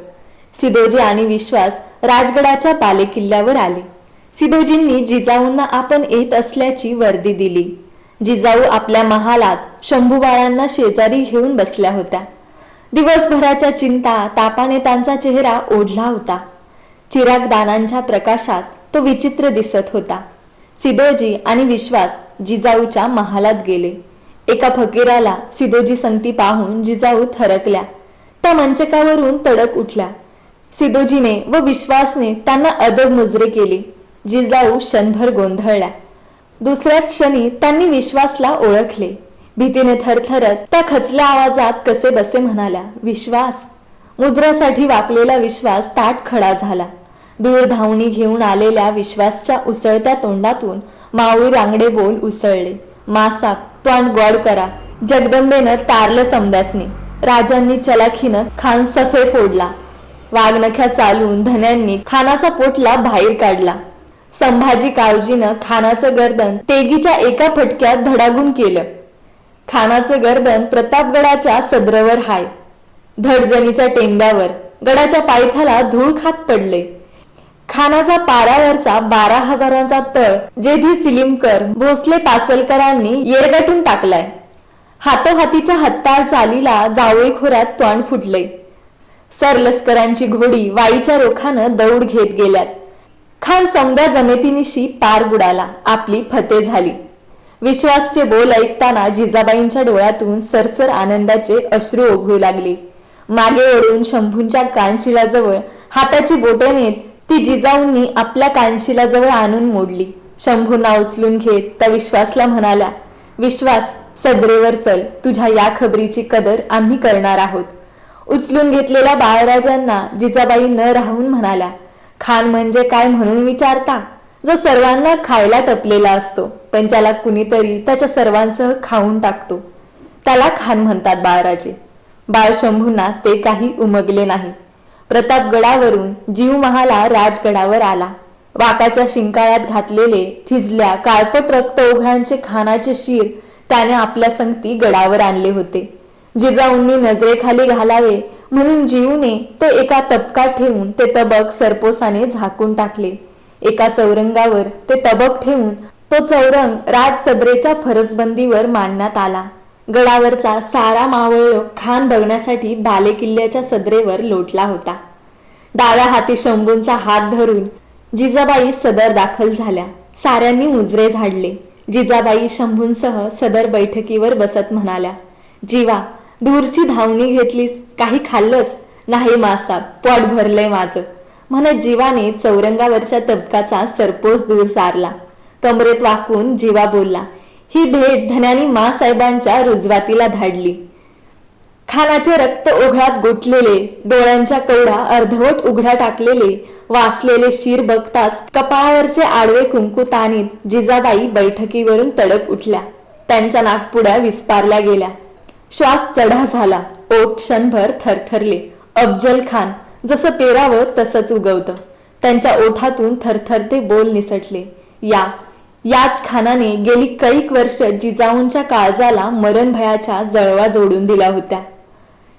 S1: सिदोजी आणि विश्वास राजगडाच्या बालेकिल्ल्यावर आले. सिदोजींनी जिजाऊंना आपण येत असल्याची वर्दी दिली. जिजाऊ आपल्या महालात शंभूबाळांना शेजारी घेऊन बसल्या होत्या. दिवसभराच्या चिंता तापाने त्यांचा चेहरा ओढला होता. चिरागदानांच्या प्रकाशात तो विचित्र दिसत होता. सिदोजी आणि विश्वास जिजाऊच्या महालात गेले. एका फकीराला सिदोजी संगती पाहून जिजाऊ थरकल्या. त्या मंचकावरून तडक उठल्या. सिदोजीने व विश्वासने त्यांना अदब मुजरे केले. जिजाऊ क्षणभर गोंधळल्या. दुसऱ्याच क्षणी त्यांनी विश्वासला ओळखले. भीतीने थरथरत त्या खचल्या आवाजात कसे बसे म्हणाल्या, विश्वास. मुजऱ्यासाठी वाकलेला विश्वास ताठ खडा झाला. दूर धावणी घेऊन आलेल्या विश्वासच्या उसळत्या तोंडातून माऊळी रांगडे बोल उसळले. मासाप तोंड गोड करा. जगदंबेनं तारलं समदासने. राजांनी चलाखीनं खान सफे फोडला. वाघनख्या चालून धन्यांनी खानाचा पोटला बाहेर काढला. संभाजी काळजीनं खानाचं गर्दन तेगीच्या एका फटक्यात धडागून केलं. खानाचं गर्दन प्रतापगडाच्या सदरवर हाय. धडजणीच्या टेंब्यावर गडाच्या पायथ्याला धूळ खात पडले. खानाचा पारावरचा 12,000चा तळ जेधी सिलिमकर भोसले पासलकरांनी येरगटून टाकलाय. हातोहातीच्या हत्ताळ चालीला जावळी खोऱ्यात तोंड फुटले. सरलस्करांची घोडी वाईच्या रोखानं दौड घेत गेल्यात. खान समद्या जमेतीनिशी पार बुडाला. आपली फते झाली. विश्वासचे बोल ऐकताना जिजाबाईंच्या डोळ्यातून सरसर आनंदाचे अश्रू ओघळू लागले. मागे ओढून शंभूंच्या कानशिलाजवळ हाताची बोटे नेत ती जिजाऊंनी आपल्या कानशिलाजवळ आणून मोडली. शंभूंना उचलून घेत त्या विश्वासला म्हणाल्या, विश्वास, सदरेवर चल. तुझ्या या खबरीची कदर आम्ही करणार आहोत. उचलून घेतलेल्या बाळराजांना जिजाबाई न राहून म्हणाल्या, खान म्हणजे काय म्हणून विचारता? जो सर्वांना खायला टपलेला असतो, पण ज्याला कुणीतरी त्याच्या सर्वांसह खाऊन टाकतो, त्याला खान म्हणतात बाळराजे. बाळ शंभूंना ते काही उमगले नाही. प्रतापगडावरून जीव महाला राजगडावर आला. वाकाच्या शिंकाळ्यात घातलेले थिजल्या काळपट रक्त ओघळांचे खानाचे शिर त्याने आपल्या संगती गडावर आणले होते. जिजाऊंनी नजरेखाली घालावे म्हणून जीवने तो एका तबकात ठेवून ते तबक सरपोसाने झाकून टाकले. एका चौरंगावर ते तबक ठेवून तो चौरंग राज सदरेच्या फरसबंदीवर मांडण्यात आला. गडावरचा सारा मावळ खान बघण्यासाठी बालेकिल्ल्याच्या सदरेवर लोटला होता. डाव्या हाती शंभूंचा हात धरून जिजाबाई सदर दाखल झाल्या. साऱ्यांनी मुजरे झाडले. जिजाबाई शंभूंसह सदर बैठकीवर बसत म्हणाल्या, जीवा, दूरची धावणी घेतलीस, काही खाल्लंस? नाही मासाब, पोट भरलंय माझं, म्हणत जीवाने चौरंगावरच्या तबकाचा सरपोस दूर सारला. कमरेत वाकून जीवा बोलला, ही भेट धन्यानी मासाहेबांच्या रुजवातीला धाडली. खानाचे रक्त ओघळात गोठलेले, डोळ्यांच्या कवडा अर्धवट उघड्या टाकलेले, वासलेले शिर बघताच कपाळावरचे आडवे कुंकू ताणीत जिजाबाई बैठकीवरून तडक उठल्या. त्यांच्या नाकपुड्या विस्पारल्या गेल्या. श्वास चढा झाला. ओठ क्षणभर थरथरले. अफजल खान जसं पेरावं तसंच उगवतं. त्यांच्या ओठातून थरथरते बोल निसटले. याच खानाने गेली कैक वर्ष जिजाऊंच्या काळजाला मरण भयाच्या जळवा जोडून दिल्या होत्या.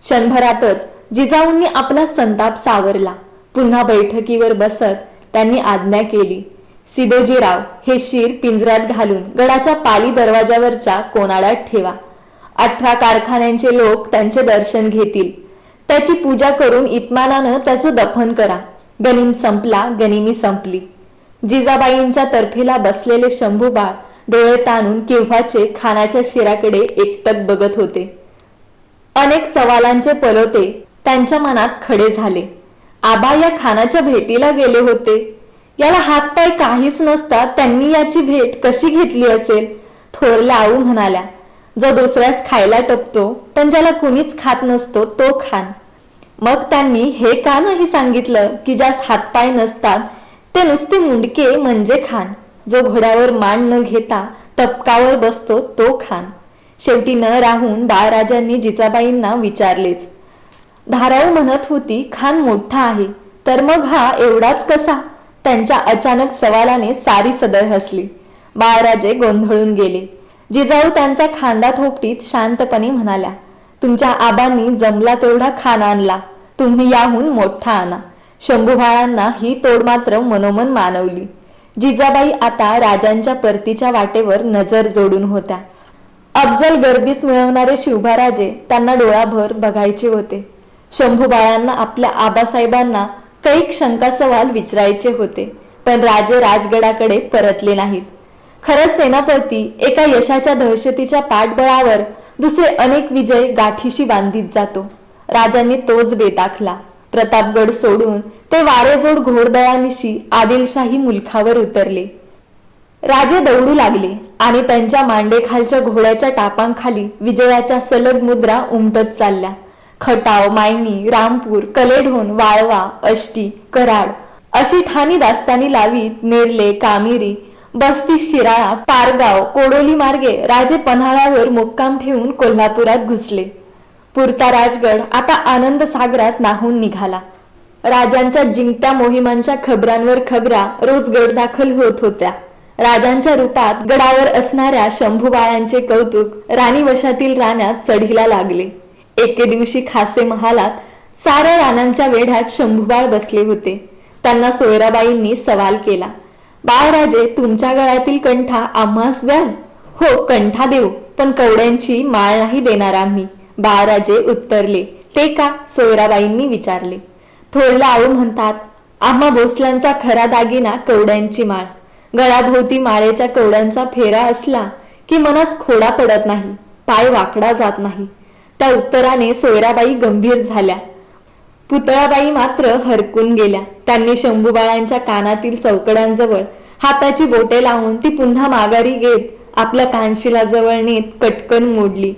S1: क्षणभरातच जिजाऊंनी आपला संताप सावरला. पुन्हा बैठकीवर बसत त्यांनी आज्ञा केली, सिदोजीराव, हे शिर पिंजऱ्यात घालून गडाच्या पाली दरवाजावरच्या कोनाड्यात ठेवा. 18 कारखान्यांचे लोक त्यांचे दर्शन घेतील. त्याची पूजा करून इत्मानानं त्याचं दफन करा. गनिम संपला, गनिमी संपली. जिजाबाईंच्या तर्फेला बसलेले शंभूबाळ डोळे ताणून केव्हाचे खानाच्या शिराकडे एकटक बघत होते. अनेक सवालांचे पलोते त्यांच्या मनात खडे झाले. आबा या खानाच्या भेटीला गेले होते. याला हातपाय काहीच नसता त्यांनी याची भेट कशी घेतली असेल? थोरल्या आऊ म्हणाल्या, जो दुसऱ्यास खायला टपतो पण ज्याला कुणीच खात नसतो तो खान. मग त्यांनी हे का नाही सांगितलं की ज्यास हातपाय नसतात ते नुसते मुंडके म्हणजे खान, जो घोड्यावर मान न घेता तपकावर बसतो तो खान. शेवटी न राहून बाळराजांनी जिजाबाईंना विचारलेच. धाराऊ म्हणत होती खान मोठा आहे, तर मग हा एवढाच कसा? त्यांच्या अचानक सवालाने सारी सदळ हसली. बाळराजे गोंधळून गेले. जिजाऊ त्यांचा खांदा थोपटीत शांतपणे म्हणाल्या, तुमच्या आबांनी जमला तेवढा खान आणला, तुम्ही याहून मोठा आणा. शंभूबाळांना ही तोड मात्र मनोमन मानवली. जिजाबाई आता राजांच्या परतीच्या वाटेवर नजर जोडून होत्या. अफजल गर्दीस मिळवणारे शिवबाराजे त्यांना डोळाभर बघायचे होते. शंभूबाळांना आपल्या आबासाहेबांना कैक शंका सवाल विचारायचे होते, पण राजे राजगडाकडे परतले नाहीत. खरंच सेनापती एका यशाच्या दहशतीच्या पाठबळावर दुसरे अनेक विजय गाठीशी बांधित जातो. राजांनी तोच बेत आखला. प्रतापगड सोडून ते वारेजोड घोडदळानिशी आदिलशाही मुलखावर उतरले. राजे दौडू लागले आणि त्यांच्या मांडेखालच्या घोड्याच्या टापांखाली विजयाच्या सलग मुद्रा उमटत चालल्या. खटाव, मायनी, रामपूर, कलेढोण, वाळवा, अष्टी, कराड अशी ठाणी दास्तानी लावीत नेरले, कामेरी, बस्ती, शिराळा, पारगाव, कोडोली मार्गे राजे पन्हाळ्यावर मुक्काम ठेवून कोल्हापुरात घुसले. पुरता राजगड आता आनंद सागरात नाहून निघाला. राजांच्या जिंकत्या मोहिमांच्या खबरांवर खबरा रोज गड दाखल होत होत्या. राजांच्या रूपात गडावर असणाऱ्या शंभूबाळांचे कौतुक राणीवशातील राण्यात चढीला लागले. एके दिवशी खासे महालात साऱ्या राणांच्या वेढ्यात शंभूबाळ बसले होते. त्यांना सोयराबाईंनी सवाल केला, बाळराजे, तुमच्या गळ्यातील कंठा आम्हास द्याल? हो, कंठा देऊ, पण कवड्यांची माळ नाही देणार आम्ही. बाळराजे उत्तरले. ते का? सोयराबाईंनी विचारले. थोरला आऊ म्हणतात, आम्हा भोसल्यांचा खरा दागिना कवड्यांची माळ. गळाभोवती माळेच्या कवड्यांचा फेरा असला की मनास खोडा पडत नाही, पाय वाकडा जात नाही. त्या उत्तराने सोयराबाई गंभीर झाल्या. पुतळाबाई मात्र हरकून गेल्या. त्यांनी शंभूबाळांच्या कानातील चौकड्यांजवळ हाताची बोटे लावून ती पुन्हा माघारी घेत आपल्या कानशिलाजवळ नेत कटकन मोडली.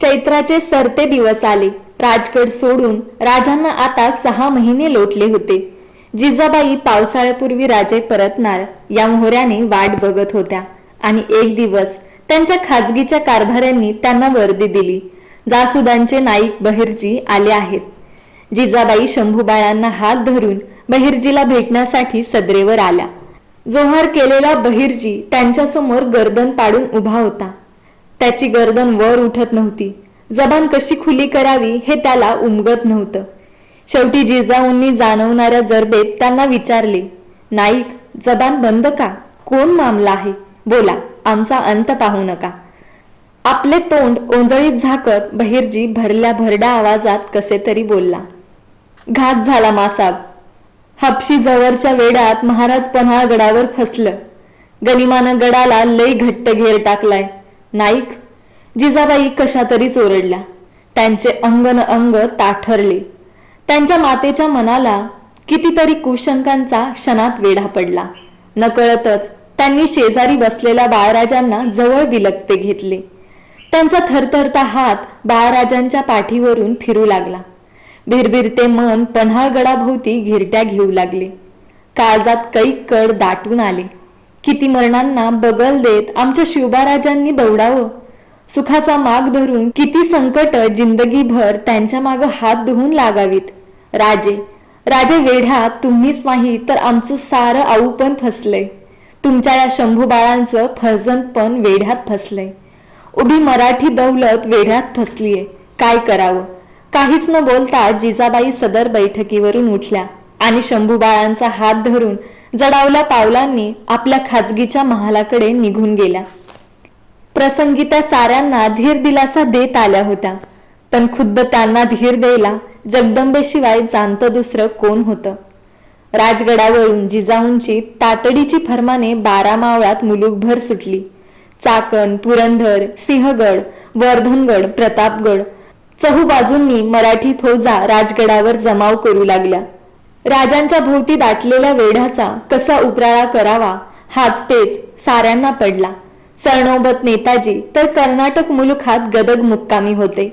S1: चैत्राचे सरते दिवस आले. राजगड सोडून राजांना आता 6 महिने लोटले होते. जिजाबाई पावसाळ्यापूर्वी राजे परतणार या मोहऱ्याने वाट बघत होत्या आणि एक दिवस त्यांच्या खाजगीच्या कारभाऱ्यांनी त्यांना वर्दी दिली. जासुदांचे नाईक बहिर्जी आले आहेत. जिजाबाई शंभूबाळांना हात धरून बहिर्जीला भेटण्यासाठी सदरेवर आल्या. जोहार केलेला बहिर्जी त्यांच्यासमोर गर्दन पाडून उभा होता. त्याची गर्दन वर उठत नव्हती. जबान कशी खुली करावी हे त्याला उमगत नव्हतं. शेवटी जिजाऊंनी जाणवणाऱ्या जरबेत त्यांना विचारले, नाईक, जबान बंद का? कोण मामला आहे? बोला, आमचा अंत पाहू नका. आपले तोंड ओंजळीत झाकत बहिर्जी भरल्या भरड्या आवाजात कसे तरी बोलला. घात झाला मासाब. हापशी जवळच्या वेड्यात महाराज पन्हाळगडावर फसलं. गनिमानं गडाला लई घट्ट घेर टाकलाय. नाईक, जिजाबाई कशा तरीच ओरडल्या. त्यांचे अंग न अंग ताठरले. त्यांच्या मातेच्या मनाला कितीतरी कुशंकांचा क्षणात वेढा पडला. नकळतच त्यांनी शेजारी बसलेल्या बाळराजांना जवळ बिलगते घेतले. त्यांचा थरथरता हात बाळराजांच्या पाठीवरून फिरू लागला. भिरभिरते मन पन्हाळगडाभोवती घिरट्या घेऊ लागले. काळजात कैक कड दाटून आले. किती मरणांना बगल देत आमच्या शिवबाराजांनी दौडावं. सुखाचा माग धरून किती संकट जिंदगीभर त्यांच्या माग हात धुवून लागावीत. राजे, राजे वेढ्यात तुम्हीच नाही तर आमचं सारं आऊ पण फसलंय. तुमच्या या शंभूबाळांचं फर्जंद पण वेढ्यात फसलंय. उभी मराठी दौलत वेढ्यात फसलीये. काय करावं? काहीच न बोलता जिजाबाई सदर बैठकीवरून उठल्या आणि शंभूबाळांचा हात धरून जडावल्या पावलांनी आपल्या खाजगीच्या महालाकडे निघून गेल्या. प्रसंगी त्या साऱ्यांना धीर दिलासा देत आल्या होत्या, पण खुद्द त्यांना धीर द्यायला जगदंबेशिवाय जाणतं दुसरं कोण होतं? राजगडावरून जिजाऊंची तातडीची फरमाने 12 मावळात मुलूकभर सुटली. चाकण, पुरंदर, सिंहगड, वर्धनगड, प्रतापगड चहूबाजूंनी मराठी फौजा राजगडावर जमाव करू लागल्या. राजांच्या भोवती दाटलेल्या वेढ्याचा कसा उपराळा करावा हाच पेच साऱ्यांना पडला. सरनौबत नेताजी तर कर्नाटक मुलुखात गदग मुक्कामी होते.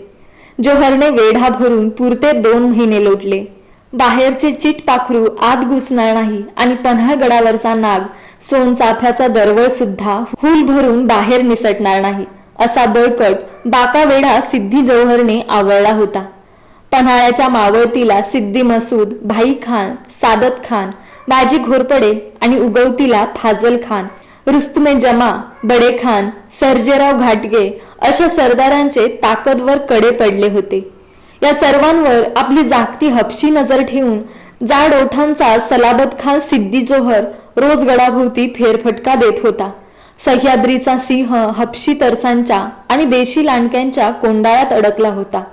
S1: जोहरने वेढा भरून पुरते 2 महिने लोटले. बाहेरचे चिटपाखरू आत घुसणार नाही आणि पन्हाळगडावरचा नाग सोनचाफ्याचा दरवळ सुद्धा हुल भरून बाहेर निसटणार नाही असा बळकट बाका वेढा सिद्धी जोहरने आवळला होता. पन्हाळ्याच्या मावळतीला सिद्धी मसूद, भाई खान, सादत खान, बाजी घोरपडे आणि उगवतीला फाजल खान, रुस्तुमे जमा, बडे खान, सर्जेराव घाटगे अशा सरदारांचे ताकदवर कडे पडले होते. या सर्वांवर आपली जागती हपशी नजर ठेवून जाड ओठांचा सलाबत खान सिद्धी जोहर रोज गडाभोवती फेरफटका देत होता. सह्याद्रीचा सिंह हपशी तरसांच्या आणि देशी लांडक्यांच्या कोंडाळ्यात अडकला होता.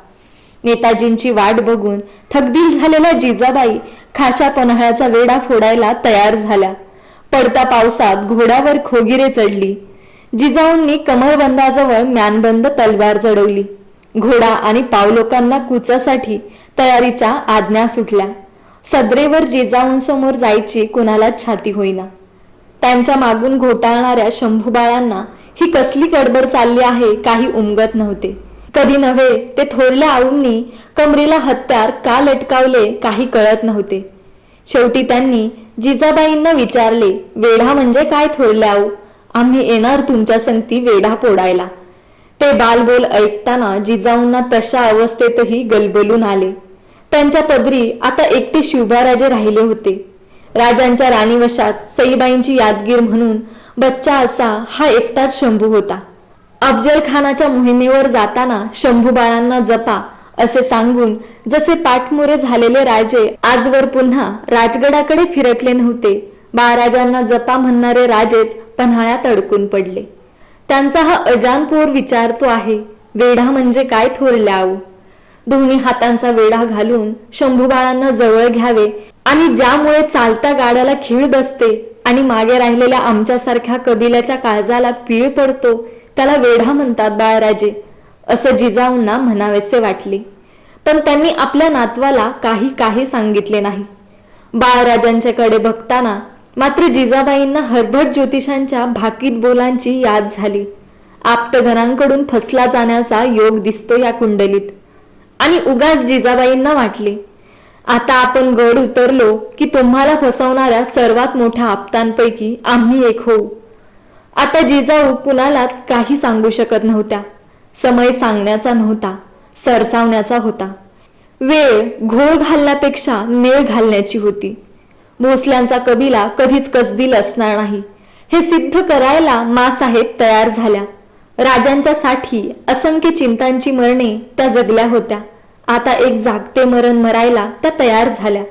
S1: नेताजींची वाट बघून थकदिल झालेल्या जिजाबाई खाशा पन्हाळ्याचा वेढा फोडायला तयार झाल्या. पडत्या पावसात घोड्यावर खोगिरे चढली. जिजाऊंनी कमरबंदाजवळ म्यानबंद तलवार जडवली. घोडा आणि पावलोकांना कुचासाठी तयारीच्या आज्ञा सुटल्या. सदरेवर जिजाऊंसमोर जायची कुणालाच छाती होईना. त्यांच्या मागून घोटाळणाऱ्या शंभूबाळांना ही कसली गडबड चालली आहे काही उमगत नव्हते. कधी नव्हे ते थोरल्या आऊंनी कमरेला हत्यार का लटकावले काही कळत नव्हते. शेवटी त्यांनी जिजाबाईंना विचारले, वेढा म्हणजे काय थोरल्या आऊ? आम्ही येणार तुमच्या संगती वेढा पोडायला. ते बालबोल ऐकताना जिजाऊंना तशा अवस्थेतही गलबलून आले. त्यांच्या पदरी आता एकटे शिवबाराजे राहिले होते. राजांच्या राणीवशात सईबाईंची यादगीर म्हणून बच्चा असा हा एकटाच शंभू होता. अफजल खानाच्या मोहिमेवर जाताना शंभू बाळांना जपा असे सांगून जसे पाठमोरे झालेले राजे आजवर पुन्हा राजगडाकडे फिरकले नव्हते, बाळराजांना जपा म्हणणारे राजेच पन्हाळ्यात अडकून पडले. त्यांचा हा अजानपोर विचारतो आहे, वेढा म्हणजे काय थोरल्या आऊ? दोन्ही हातांचा वेढा घालून शंभूबाळांना जवळ घ्यावे आणि ज्यामुळे चालत्या गाड्याला खीळ बसते आणि मागे राहिलेल्या आमच्यासारख्या कबिल्याच्या काळजाला पीळ पडतो त्याला वेढा म्हणतात बाळराजे, असं जिजाऊंना म्हणावेसे वाटले. पण त्यांनी आपल्या नातवाला काही सांगितले नाही. बाळराजांच्याकडे बघताना मात्र जिजाबाईंना हरभट ज्योतिषांच्या भाकीत बोलांची याद झाली. आप्तघरांकडून फसला जाण्याचा योग दिसतो या कुंडलीत. आणि उगाच जिजाबाईंना वाटले, आता आपण गड उतरलो की तुम्हाला फसवणाऱ्या सर्वात मोठ्या आप्तांपैकी आम्ही एक होऊ. आता जिजाऊ कुणालाच काही सांगू शकत नव्हत्या. समय सांगण्याचा नव्हता, सरसावण्याचा होता. वेळ घोळ घालण्यापेक्षा मेळ घालण्याची होती. भोसल्यांचा कबिला कधीच कसदिल असणार नाही हे सिद्ध करायला मासाहेब तयार झाल्या. राजांच्या साठी असंख्य चिंतांची मरणे त्या जगल्या होत्या. आता एक जागते मरण मरायला त्या तयार झाल्या.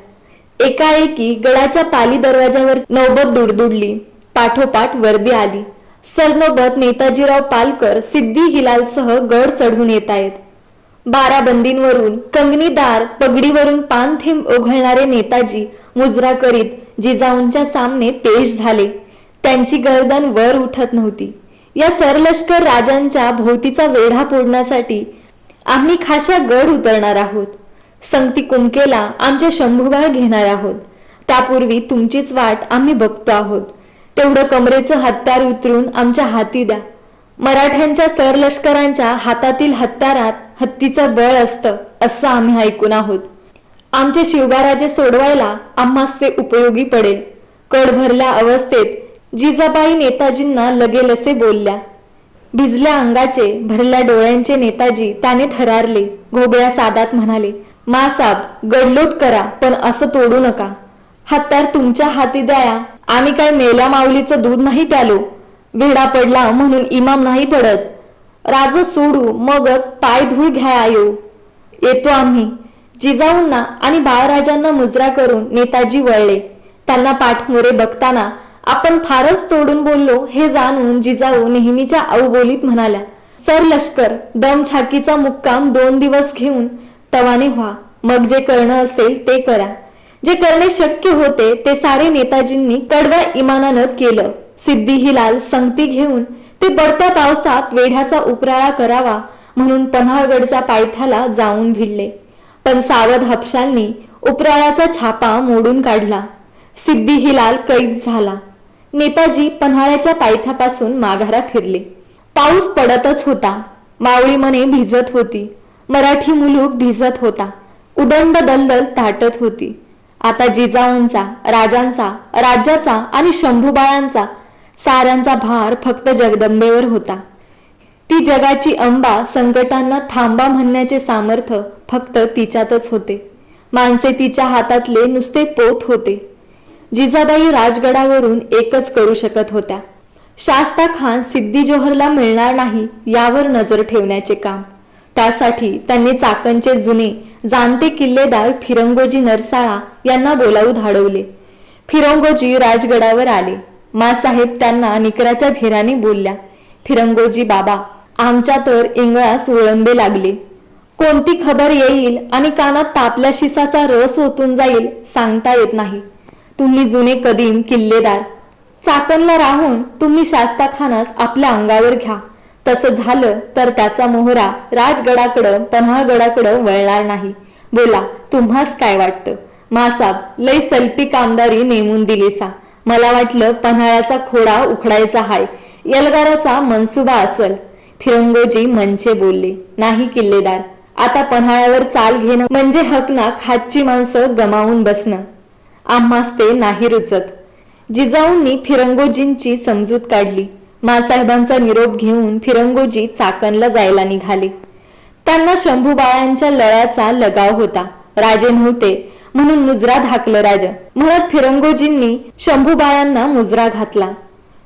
S1: एकाएकी गडाच्या पाली दरवाजावर नौबत दुडदुडली. पाठोपाठ वर्दी आली. सरनोबत नेताजीराव पालकर सिद्धी हिलालसह गड चढून येत आहेत. 12 बंदींवरून कंगनीदार पगडीवरून पान थेंब ओघळणारे नेताजी मुजरा करीत जिजाऊंच्या सामने पेश झाले. त्यांची गर्दन वर उठत नव्हती. या सरलष्कर राजांच्या भोवतीचा वेढा पोडण्यासाठी आम्ही खाशा गड उतरणार आहोत. संगती कुमकेला आमच्या शंभूबाळ घेणार आहोत. त्यापूर्वी तुमचीच वाट आम्ही बघतो आहोत. तेवढं कमरेचं हत्यार उतरून आमच्या हाती द्या. मराठ्यांच्या सरलष्करांच्या हातातील हत्यारात हत्तीचं बळ असतं असं आम्ही ऐकून आहोत. आमचे शिवबाराजे सोडवायला आम्हास ते उपयोगी पडेल. कड भरल्या अवस्थेत जिजाबाई नेताजींना लगेल असे बोलल्या. भिजल्या अंगाचे भरल्या डोळ्यांचे नेताजी त्याने थरारले. घोबळ्या सादात म्हणाले, मासाब गडलोट करा पण असं तोडू नका. हत्यार तुमच्या हाती द्या. आम्ही काय मेल्या माऊलीचं दूध नाही प्यालो. वेढा पडला म्हणून इमाम नाही पडत. राज सोडू मगच पाय धूळ घ्या येऊ. येतो आम्ही. जिजाऊंना आणि बाळराजांना मुजरा करून नेताजी वळले. त्यांना पाठमोरे बघताना आपण फारच तोडून बोललो हे जाणून जिजाऊ नेहमीच्या अवबोलीत म्हणाल्या, सर लष्कर दमछाकीचा मुक्काम 2 दिवस घेऊन तवाने व्हा. मग जे करणं असेल ते करा. जे करणे शक्य होते ते सारे नेताजींनी कडव्या इमानानं केलं. सिद्धी हिलाल संगती घेऊन ते बडत्या पावसात वेढ्याचा उपराळा करावा म्हणून पन्हाळगडच्या पायथ्याला जाऊन भिडले. पण सावध हपशांनी उपराळ्याचा छापा मोडून काढला. सिद्धी हिलाल कैद झाला. नेताजी पन्हाळ्याच्या पायथ्यापासून माघारा फिरले. पाऊस पडतच होता. मावळी मने भिजत होती. मराठी मुलूक भिजत होता. उदंड दलदल ताटत होती. आता जिजाऊंचा, राजांचा, राज्याचा आणि शंभूबाळांचा साऱ्यांचा भार फक्त जगदंबेवर होता. ती जगाची अंबा संकटांना थांबा म्हणण्याचे सामर्थ्य फक्त तिच्यातच होते. माणसे तिच्या हातातले नुसते पोत होते. जिजाबाई राजगडावरून एकच करू शकत होत्या, शास्ता खान सिद्दी जोहरला मिळणार नाही यावर नजर ठेवण्याचे काम. त्यासाठी त्यांनी चाकणचे जुने जाणते किल्लेदार फिरंगोजी नरसाळा यांना बोलावून धाडवले. फिरंगोजी राजगडावर आले. मासाहेब त्यांना निकराच्या धीराने बोलल्या, फिरंगोजी बाबा, आमच्या तर इंगळास विळंबे लागले. कोणती खबर येईल आणि कानात तापल्या शिसाचा रस ओतून जाईल सांगता येत नाही. तुम्ही जुने कदीम किल्लेदार, चाकणला राहून तुम्ही शास्ता खानास आपल्या अंगावर घ्या. तसं झालं तर त्याचा मोहरा राजगडाकडं पन्हाळगडाकडं वळणार नाही. बोला, तुम्हास काय वाटतं? मासाब, लय सल्पी कामदारी नेमून दिलीसा. मला वाटलं पन्हाळ्याचा खोडा उखडायचा हाय, यलगाराचा मनसुबा असल. फिरंगोजी मनचे बोलले, नाही किल्लेदार, आता पन्हाळ्यावर चाल घेणं म्हणजे हकना खातची माणसं गमावून बसणं. आम्हास ते नाही रुचत. जिजाऊंनी फिरंगोजींची समजूत काढली. मासाहेबांचा निरोप घेऊन फिरंगोजी चाकणला जायला निघाले. त्यांना शंभूबाळांच्या लळ्याचा लगाव होता. राजे नव्हते म्हणून मुजरा धाकलं राज म्हणत फिरंगोजींनी शंभूबाळांना मुजरा घातला.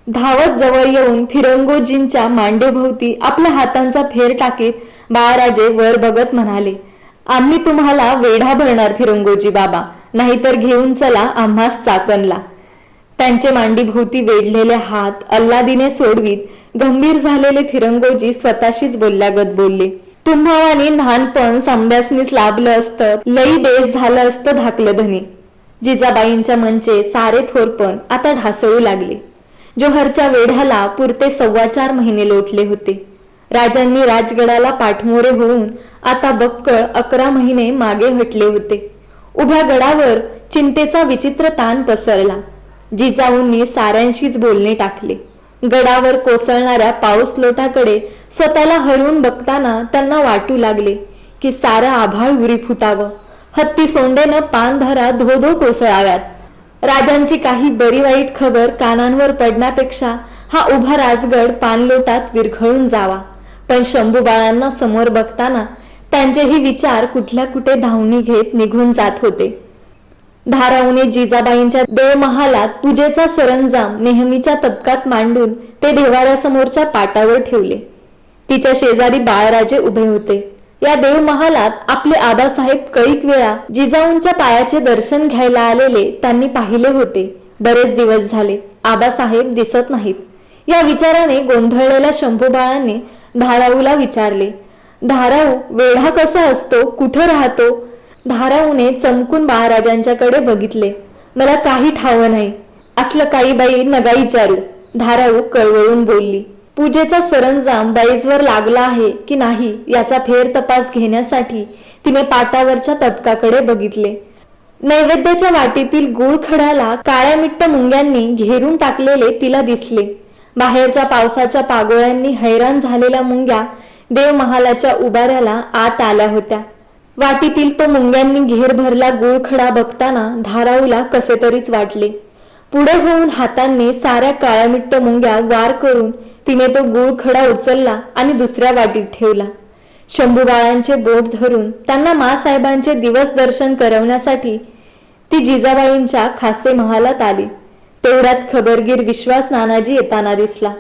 S1: धावत जवळ येऊन फिरंगोजींच्या मांडेभोवती आपल्या हातांचा फेर टाकीत बाळराजे वर बघत म्हणाले, आम्ही तुम्हाला वेढा भरणार फिरंगोजी बाबा, नाहीतर घेऊन चला आम्हास चाकणला. त्यांचे मांडीभोवती वेढलेले हात अल्लादीने सोडवीत गंभीर झालेले फिरंगोजी स्वतःशीच बोलल्यागत बोलले, तुम्हावानी लहानपण संभ्यासनीच लाभलं असतं, लई बेस झालं असतं धाकलं धनी. जिजाबाईंच्या मनचे सारे थोरपण आता ढासळू लागले. जोहरच्या वेढ्याला पुरते 4.25 महिने लोटले होते. राजांनी राजगडाला पाठमोरे होऊन आता बक्कळ 11 महिने मागे हटले होते. उभ्या गडावर चिंतेचा विचित्र ताण पसरला. जिजाऊंनी साऱ्यांशीच बोलणे टाकले. गडावर कोसळणाऱ्या पाऊस लोटाकडे स्वतःला हरवून बघताना त्यांना वाटू लागले की सारं आभाळ उरी फुटावं, हत्ती सोंडेनं पानधारा धोधो कोसळाव्यात. राजांची काही बरी वाईट खबर कानांवर पडण्यापेक्षा हा उभा राजगड पाणलोटात विरघळून जावा. पण शंभूबाळांना समोर बघताना त्यांचेही विचार कुठल्या कुठे धावणी घेत निघून जात होते. धाराऊने जिजाबाईंच्या देवमहालात पूजेचा सरंजाम नेहमीच्या तबकात मांडून ते देवाऱ्यासमोरच्या पाटावर ठेवले. तिच्या शेजारी बाळराजे उभे होते. या देवमहालात आपले आबासाहेब कैक वेळा जिजाऊंच्या पायाचे दर्शन घ्यायला आलेले त्यांनी पाहिले होते. बरेच दिवस झाले आबासाहेब दिसत नाहीत. या विचाराने गोंधळलेल्या शंभूबाळांनी धाराऊला विचारले, धाराऊ, वेढा कसा असतो, कुठे राहतो? धाराऊने चमकून बाळराजांच्याकडे बघितले. मला काही ठाव नाही. असलं काही बाई नगा विचारू, धाराऊ कळवळून बोलली. पूजेचा सरंजाम बाईजवर लागला आहे की नाही याचा फेर तपास घेण्यासाठी तिने पाटावरच्या तबकाकडे बघितले. नैवेद्याच्या वाटीतील गुळ खडाला काळ्या मिट्ट मुंग्यांनी घेरून टाकलेले तिला दिसले. बाहेरच्या पावसाच्या पागोळ्यांनी हैराण झालेल्या मुंग्या देवमहालाच्या उभाऱ्याला आत आल्या होत्या. वाटीतील तो मुंग्यांनी घेर भरला गुळखडा बघताना धाराऊला कसे तरीच वाटले. पुढे होऊन हातांनी साऱ्या काळ्या मिट्ट मुंग्या वार करून तिने तो गुळखडा उचलला आणि दुसऱ्या वाटीत ठेवला. शंभूबाळांचे बोट धरून त्यांना मासाहेबांचे दिवस दर्शन करवण्यासाठी ती जिजाबाईंच्या खासे महालात आली. तेवढ्यात खबरगीर विश्वास नानाजी येताना दिसला.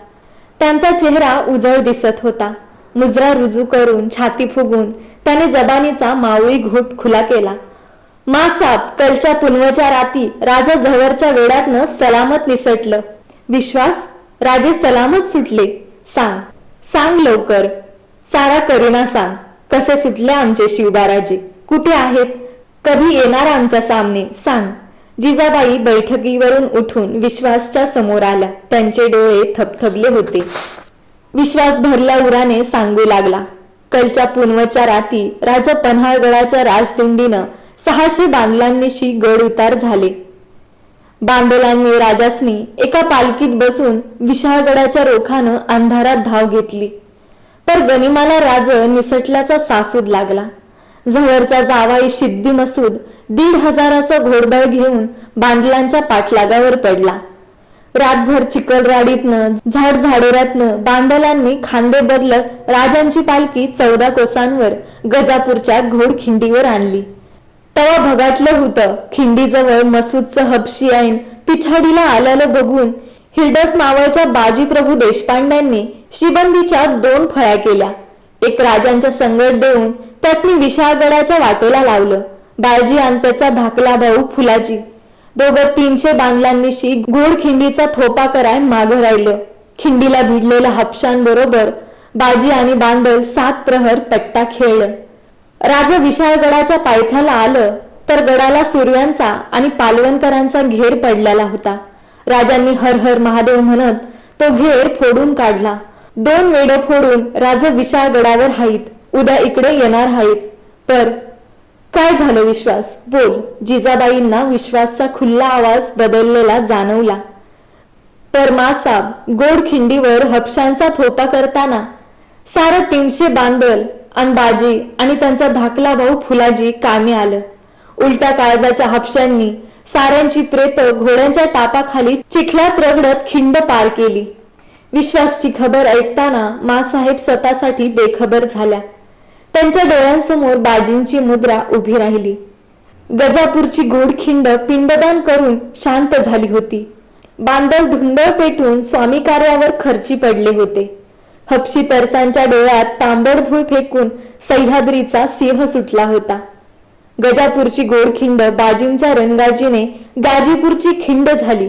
S1: त्यांचा चेहरा उजळ दिसत होता. मुजरा रुजू करून छाती फुगून त्याने जबानीचा मावळी घोट खुला केला. मासाब, कलच्या पुनवच्या राती राजा जवळच्या वेडातनं सलामत निसटलं. विश्वास, राजे सलामत सुटले? सांग, सांग लवकर. सारा करीना सांग. कसे सुटले आमचे शिवबाराजे? कुठे आहेत? कधी येणार आमच्या सामने? सांग. जिजाबाई बैठकीवरून उठून विश्वासच्या समोर आल्या. त्यांचे डोळे थपथपले होते. विश्वास भरल्या उराने सांगू लागला, कलच्या पुनवच्या राती राजा पन्हाळगडाच्या राजदिंडीनं 600 बांदलांनीशी गड उतार झाले. बांदलांनी राजासनी एका पालखीत बसून विशाळगडाच्या रोखानं अंधारात धाव घेतली. तर गनिमाला राज निसटल्याचा सासूद लागला. जवळचा जावाई सिद्दी मसूद 1,500 घोडदळ घेऊन बांदलांच्या पाठलागावर पडला. रातभर चिखलराडीतनं झाडझाडोऱ्यातनं बांदलांनी खांदे बदलत राजांची पालखी 14 कोसांवर गजापूरच्या घोडखिंडीवर आणली. तवा भगाटलं होतं. खिंडीजवळ मसूदचं हबशी ऐन पिछाडीला आल्याला बघून हिरडस मावळच्या बाजीप्रभू देशपांड्यांनी शिबंदीच्या 2 फळ्या केल्या. एक राजांच्या संगत देऊन त्यासनी विशाळगडाच्या वाटेला लावलं. बाळजी आणि त्याचा धाकला भाऊ फुलाजी दोघं 300 बांदलांनीशी घोडखिंडीचा थोपा कराय मागं राहिलं. खिंडीला भिडलेल्या हपशांबरोबर बाजी आणि बांदल 7 प्रहर पट्टा खेळलं. राजा विशाळगडाच्या पायथ्याला आलं तर गडाला सूर्यांचा आणि पालवणकरांचा घेर पडलेला होता. राजांनी हर हर महादेव म्हणत तो घेर फोडून काढला. 2 वेडं फोडून राजा विशाळगडावर हाईत. उद्या इकडे येणार हाईत. पर काय झालं विश्वास? बोल. जिजाबाईंना विश्वासचा खुल्ला आवाज बदललेला जाणवला. पर मासाब गोडखिंडीवर हपशांचा थोपा करताना सारं 300 बांदल आणि बाजी आणि त्यांचा धाकला भाऊ फुलाजी कामी आलं. उलट्या काळजाच्या हपशांनी साऱ्यांची प्रेत घोड्यांच्या टापाखाली चिखल्यात रगडत खिंड पार केली. विश्वासची खबर ऐकताना मासाहेब स्वतःसाठी बेखबर झाल्या. त्यांच्या डोळ्यांसमोर बाजींची मुद्रा उभी राहिली. गजापूरची घोडखिंड पिंडदान करून शांत झाली होती. बांदल धुंदळ पेटून स्वामी कार्यावर खर्ची पडले होते. हपशी तरसांच्या डोळ्यात तांबड धूळ फेकून सह्याद्रीचा सिंह सुटला होता. गजापूरची घोडखिंड बाजींच्या रणगाजीने गाजीपूरची खिंड झाली.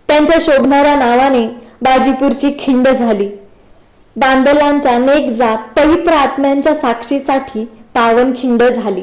S1: त्यांच्या शोभणाऱ्या नावाने बाजीपूरची खिंड झाली. बांदलांच्या नेक जात पवित्र आत्म्यांच्या साक्षीसाठी पावन खिंड झाली.